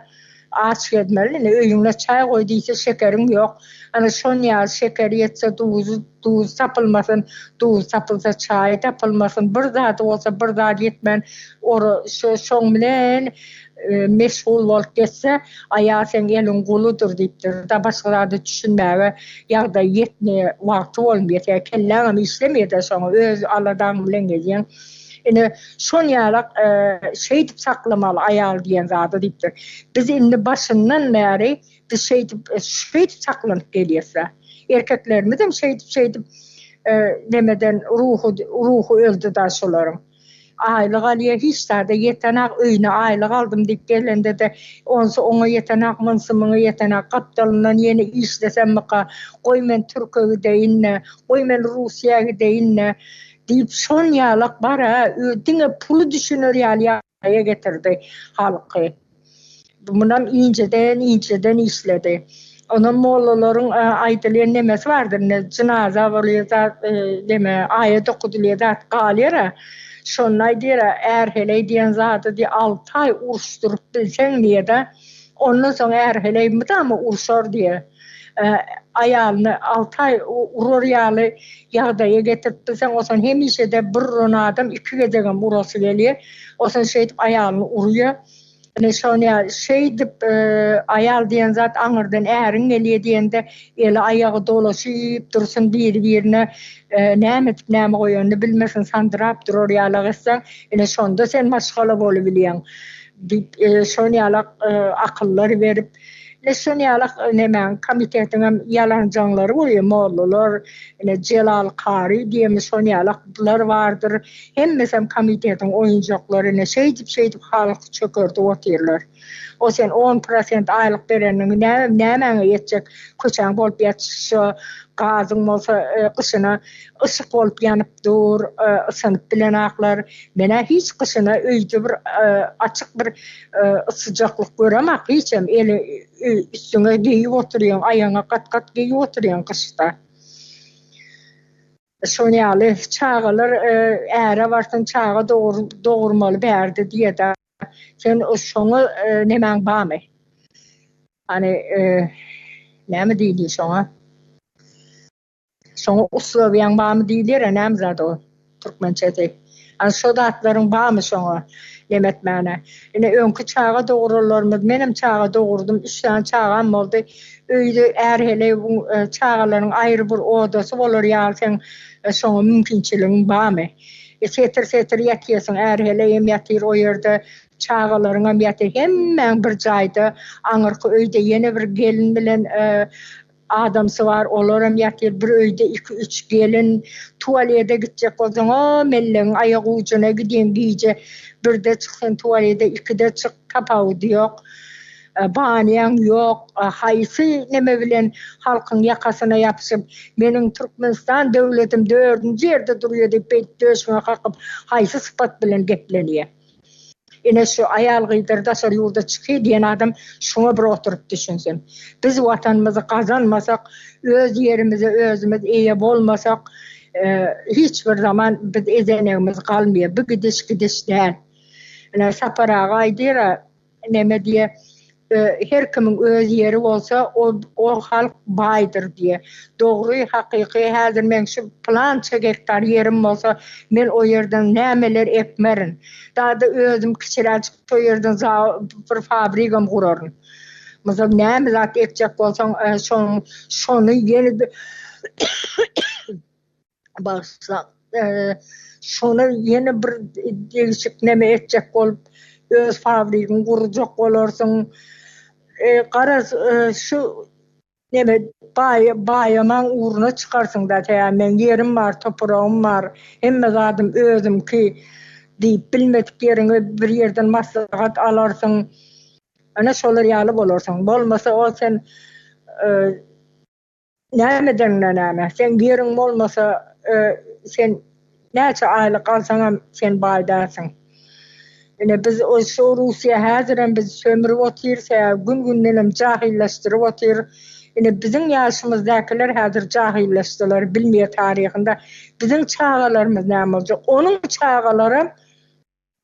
Aç gelmeli, öýüňe çaý goý diýse şekeriň ýok. Ana şon ýaly şekeri ýetse, duz tapylmasyn, duz tapylsa çaý tapylmasyn, bir zat bolsa bir zat ýetmen, şoň bilen meşgul bolup getse, aýal sen elin guludur diýipdir. Da başga zady düşünmäge ýagda ýetme wagty bolmaýar. Kelläňem işlemýär da şoň öz aladan bilen gelýän. Şon ýalyk şeýdip saklamaly aýal diýen zady diýipdir. Biz indi başyndan bäri biz şeýdip saklanyp gelýärse, erkeklerimiz hem şeýdip nemeden ruhu öldü da şolaryň. aylık alıyor hiç de yetenek öyüne aylık aldım deyip gelende de ona yetenek mınsımını yetenek kaptalından yeni işlesem mika koy men Türkiye'ye deyinne koy men Rusya'ya deyinne deyip son yalak bara dine pulu düşünür yalaya getirdi halkı. Bundan inceden işledi. Onun mollaların aydılayan nemesi vardır. Ne cenaze oluyor da deme ayet okuduluyor da kalıyor. Şonay diyor eğer hele diyen zatı diye 6 ay uruşturup bilsen diye de ondan sonra eğer hele mi da mı uruşur diye ayağını 6 ay urur yağlı yağdaya getirip bilsen o zaman hemişe de bir adam 2 geceden urası geliyor. O zaman şey ayağını uruyor. Ne şonya şey dip ayal diyen zat anırdan erin geliyor diyende ele ayağı dolaşıp dursun birine näme koyuyorunu bilmesin sandırap durur yalağısan ene şonda sen maşgala bolubiliyorsun dip şonyalak akılları verip Leşonyalak nemen komitetin yalancanları oluyor mollalar ene Celal Kari diye şonyalaklar vardır. Hem mesela komitetin oyuncaklarına şey dip halk çökürdü oturlar. O sen 10% aylık verenin näme yetecek köçen bolup yatışa gazın olsa kışına ışık olup yanıp dur ısınıp bilen aklar mena hiç kışına öydü bir açık bir sıcaklık göremek hiç hem eli üstüne giyip oturuyorsun ayağına kat giyip oturuyorsun kışta. Şonyalı çağılar eğer varsın çağı doğurmalı berdi diye de sen o şonu nemen bağmı? Hani näme diýdi şoňa? Şoňa uslawyň bamy diýdiler näme zat o türkmençede. An şo datlaryň bamy şoňa demetmäne. Ine öňkü çağa dogurlarymyz menem çağa dogurdum 3 tane çağam boldy. Öýde är hele bu çağalaryň aýry bir odasy bolar ýa-da şoňa mümkinçiligiň bamy. Setir ýatýarsың är hele hem ýatyr o ýerde çağalaryň hem ýatyr hemmeň bir jaýda aňyrky öýde ýene bir gelin bilen adamsy var, olar hem ýatyr bir öýde 2-3 gelin tualete gitjek bolsaň, o melleň aýag ucuna gidýän giýje, birde çyksan tualete, ikide çyk kapagy ýok. Banyan yok, haýsy neme bilen halkyň ýakasyna ýapyşyp, meniň Türkmenistan döwletim 4-nji ýerde durýar diýip beýtdöşme hakyp, haýsy sypat bilen geplenýär. Ine şu ayal gıydırda şol ýolda çyky diýen adam şoňa bir oturup düşünsin. Biz watanymyzy gazanmasak, öz ýerimize özümiz eýe bolmasak, hiç bir zaman biz ezenegimiz galmaýar. Bu gidiş däl. Ine sapara gaýdyra neme diýe her kimin öz yeri bolsa o halk baydır diye. Doğru, hakiki hazır men şu plança hektar yerim bolsa men o yerden nämeler ekmerin. Daha da özüm kiçiräçik o yerden bir fabrikam guraryn. Mesela näme zat ekjek bolsaň şonu ýeni başla şonu ýeni bir değişik näme etjek bolup öz fabrikany gurjak bolarsyň. Garaz şu neme bayaman uğruna çıkarsın da ya men yerim var, toprağım var, hemme zadım özüm ki deyip bilmedik yerine bir yerden maslahat alarsın, ana şolar ýaly bolarsyň. Bolmasa o sen näme sen yerin bolmasa sen näçe aylyk alsaň sen baýdasyň. Ine biz o şu Rusya häziren biz sömürüp otursa gün jahilleşdirip otur. Ine bizim ýaşymyzdakylar häzir jahilleşdiler bilmeýär taryhynda. Bizim çağalarymız näme boljak? Onun çağalary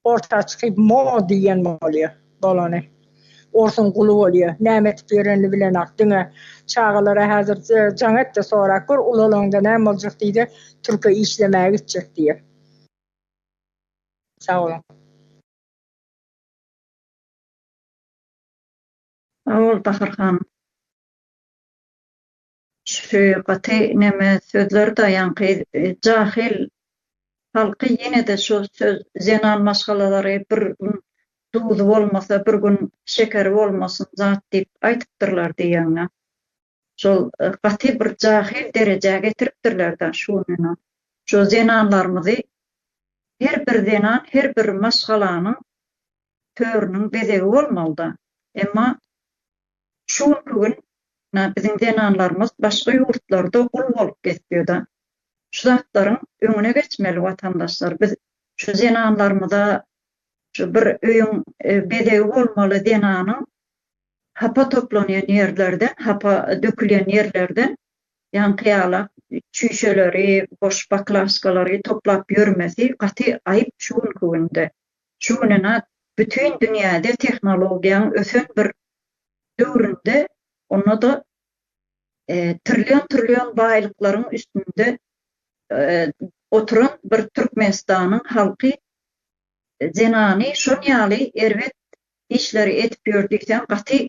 orta çykyp mo diýen bolýar. Bolany. Orsun gulu bolýar. Näme etip berenli bilen akdyňa çağalara häzir jaňat da sorakur ulalanda näme boljak diýdi. Türkiýe işlemäge gitjek diýer. Sağ olun. Ol Bahar şu gaty neme sözler daýanky jahil halky ýene de şu söz zenan maşgalalary bir duzu bolmasa bir gün şekeri bolmasyn zat diýip aýtypdyrlar diýýäňne. Şol gaty bir jahil derejäge getiripdirler da şunyna. Şu zenanlarymyzy her bir denan, her bir maşgalanyň törünün bezegi bolmalyda. Emma şu gün biziň denanlarymız başga ýurtlarda gul bolup getdi-de. Şu zatlaryň öňüne geçmeli watandaşlar. Biz şu denanlarymyza şu bir öýüň bezegi bolmaly denanyň hapa toplanýan ýerlerden, hapa dökülýän ýerlerden ýankyýalap, çüýşeleri, boş baklaşkalary toplap ýörmesi gaty aýyp şu günde. Şu gününe bütün dünýäde tehnologiýanyň ösen bir döwründe onu da trillion baýlyklaryň üstünde oturan bir Türkmenistanyň halky zenany şonýaly erwet işleri etip ýördükden gaty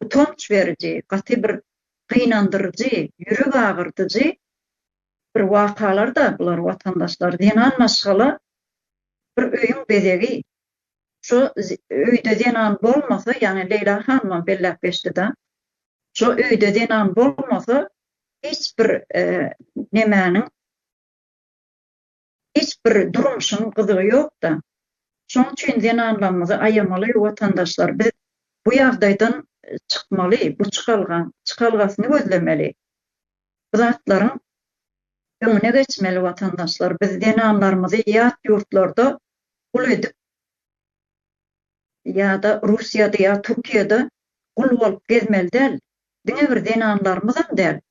utanç berici, gaty bir kıynandırıcı, yürek ağırtıcı bir wakalar da bular watandaşlar. Denan maşgala bir öýüň bezegi. Şu öýde denan bolmasa, yani Leyla Hanım bellep geçdi-de. Şu öýde denan bolmasa hiç bir nemäniň, hiç bir durmuşyň gyzygy ýok-da. Şoň üçin denanlarymyzy aýamaly watandaşlar. Biz bu ýagdaýdan çıkmaly, bu çıkalgasyny gözlemeli. Bu zatlaryň öňüne geçmeli watandaşlar. Biz denanlarymyzy ýat ýurtlarda gul edip ýa-da Russiýada ýa Türkiýede gul bolup gezmeli däl. Diňe bir denanlarymyzam däl.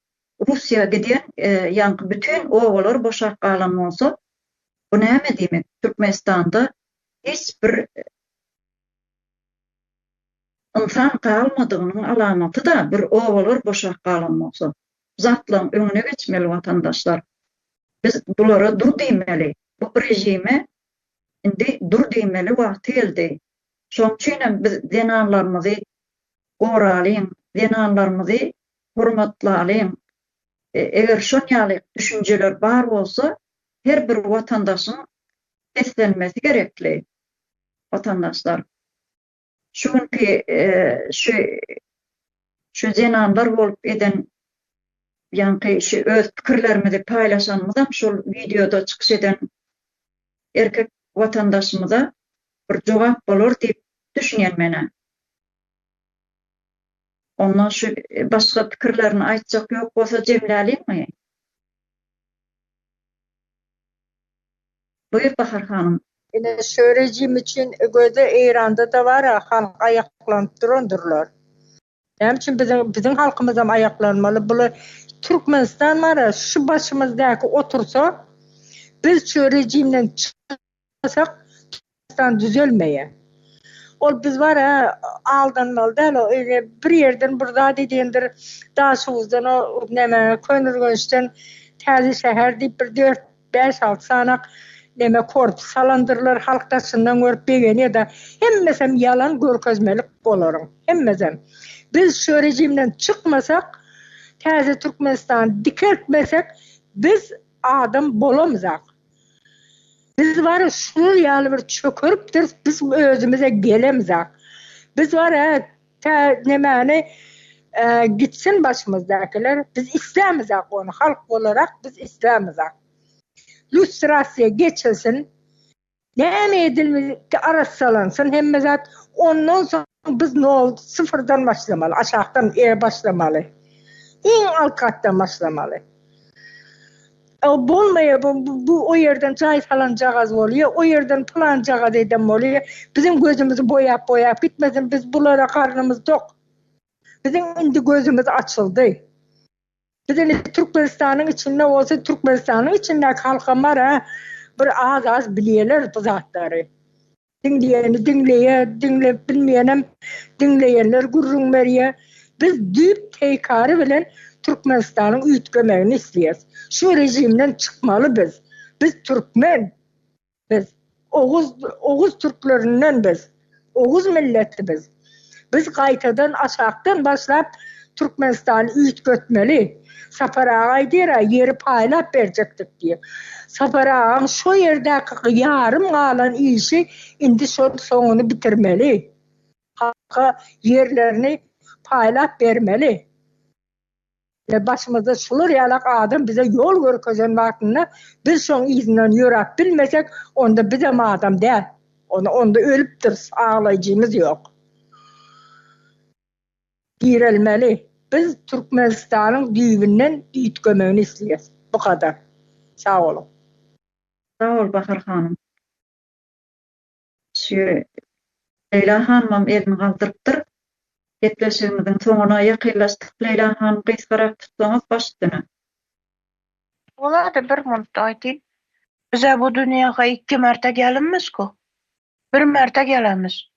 Russiýa gidýän ýanky bütün owalar boşak galan bolsa, bu näme diýmek? Türkmenistanda hiç bir insan kalmadygynyň alamaty da bir owalar boşak galanmasa. Zatlaryň öňüne geçmeli watandaşlar. Biz bulara dur diýmeli. Bu rejime indi dur diýmeli wagty geldi. Şoň üçin biz denanlarymyzy goralyň, denanlarymyzy hormatlalyň. Eger şonýaly düşünjeler bar bolsa, her bir watandaşyň teslenmesi gerekli. Watandaşlar şuňky şu denanlar bolup eden ýanky şu öz pikirlerimizi paýlaşanmyzam şol videoda çykyş eden erkek watandaşymyza bir jogap bolar diýip düşünýän mene. Ondan şu başga pikirlerini aýtjak ýok bolsa jemläliymi? Buyur Bahar Hanım. Yine söyleyeceğim için göde İran'da da var ya, halk ayaklanıp durundurlar. Hem için bizim halkımız da ayaklanmalı. Bunu Türkmenistan var ya, şu başımızdaki otursa, biz şu rejimden çıkmasak, Türkmenistan düzelmeye. O biz var ya, aldanmalı değil o, öyle bir yerden burada dediğindir, daha soğuzdan o neme, Könürgönç'ten Təzi şehir deyip bir 4-5-6 sanak neme korp salandırlar halktasından görüp begeni ya da hemmesem yalan görkezmelik bolarım. Hemmesem. Biz şu rejimden çıkmasak, Təzi Türkmenistan dikeltmesek, biz adam bolamızak. Biz var ya şu yalı bir çökürüptir, biz özümüze gelemizak. Biz var ya nemeni gitsin başımızdakiler, biz istemizak onu, halk olarak biz istemizak. Lustrasiya geçilsin, ne edilmesi aratsalansın, hem mezat ondan sonra biz ne oldu? Sıfırdan başlamalı, aşağıdan başlamalı. En alt kattan başlamalı. O bolmaya bu o yerden çay salancağız oluyor, o yerden plancağız edem oluyor. Bizim gözümüzü boyap gitmesin, biz bunlara karnımız tok. Bizim indi gözümüz açıldı. Bizim Türkmenistan'ın içinde olsa Türkmenistan'ın içinde halkım var ha, bir az biliyorlar bu zatları. Dinleyip bilmeyenim, dinleyenler gurrun veriyor. Biz düp teykari bilen Türkmenistan'ın ütkömeğini istiyoruz. Şu rejimden çıkmalı biz. Biz Türkmen. Biz Oğuz Türklerinden biz. Oğuz milleti biz. Biz kaytadan aşağıdan başlayıp Türkmenistan'ı ütkötmeli. Safar Ağa'yı diyor, yeri paylap verecektik diye. Safar Ağa'nın şu yerdeki yarım kalan işi indi sonunu bitirmeli. Halka yerlerini paylap vermeli. Başımızda şular yalak adam bize yol görkejen vaktında biz şoň izinden ýörep bilmesek onda bize adam däl. Onda ölüpdir, ağlayjymyz ýok. Girelmeli. Biz Türkmenistanyň düýbinden düýtgemegini isleýäs. Bu kadar. Sağ olun. Sağ ol Bahar hanım. Şu Leyla hanımam elini kaldırıptır. Gepleşigimizin soňuna ýakynlaşdyk. Leyla hanım gysgarak tutsaňyz başdyna. Olady bir minut aýdyn. Bize bu dünýäge 2 märte gelinmez-ku. Bir märte gelemiz.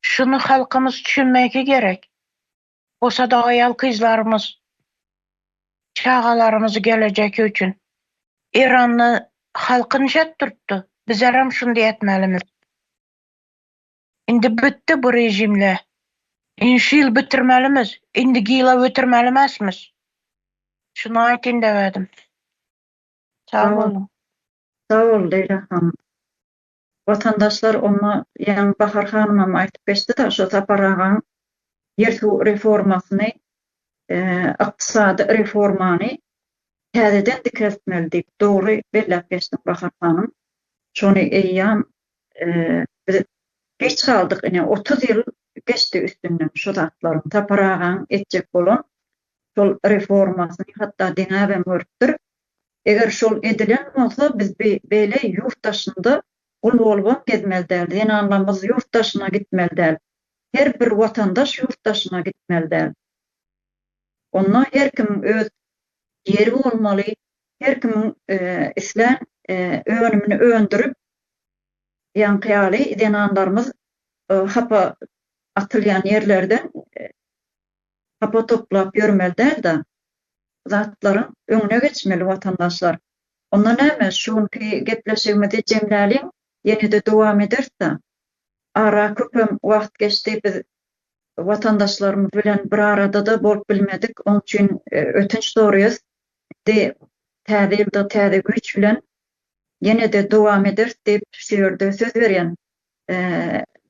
Şunu halkymyz düşünmegi gerek. Bolsa da aýal kyzlarymyz, çagalarymyz gelejeki üçin Iranny halkyny şet turtdy. Bizlerim şunday etmelimiz. Indi bitti bu rejimle. Inşil bitirmelimiz. Indi gila ötürmelimizmiz. Şunu aýtyn dedim. Sağ olun. Sağ ol Leyla hanım. Vatandaşlar ona ýa Bahar hanymam aýtyp geçdi da şu taparagan ýersu reformasyny, ykdysady reformany täzeden dikesmeli diýip dogry bellep geçdi Bahar hanım. Şonu eýýän biz geç kaldyk, 30 ýyl geçdi üstünden şu zatlaryň taparagan etjek bolan şol reformasyny hatda diňäbem görüpdir. Eger şol edilen bolsa biz beýle ýurtdaşynda ul bolup gezmeli däl. Ýene anlamymyz ýurtdaşyna gitmeli däl. Her bir watandaş ýurtdaşyna gitmeli däl. Onda her kim öz ýeri bolmaly, her kim islen önümini öndürüp ýankyýaly idenanlarymyz hapa atylýan ýerlerden hapa toplap ýörmeli däl da zatlaryň öňüne geçmeli watandaşlar. Onda näme şunky gepleşigimizi jemläliň ýene-de dowam ederse ara köpem wagt geçdi biz watandaşlarymyz bilen bir arada da bolup bilmedik. Oň üçin ötünç soruýuz. Täze ýylda täze güýç bilen ýene-de dowam eder diýip şeýerde söz berýän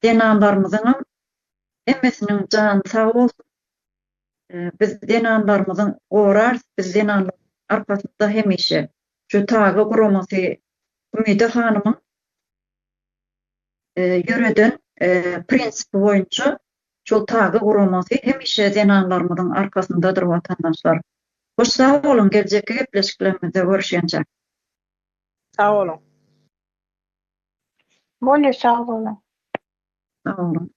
denanlarymyzyň emmesiniň jany sag bolsun. Biz denanlarymyzyň gorar, biz denanlar arpasynda hemişe şu tagy guramasy Ümide hanymyň ýöreden prinsipi boýunça şol tagy guramasy hemişe denanlarymyzyň arkasyndadyr watandaşlar. Hoş sağ olun, geljekde gepleşiklerimizde görüşýänçä. Sağ olun. Bolýa sağ olun. Sağ olun.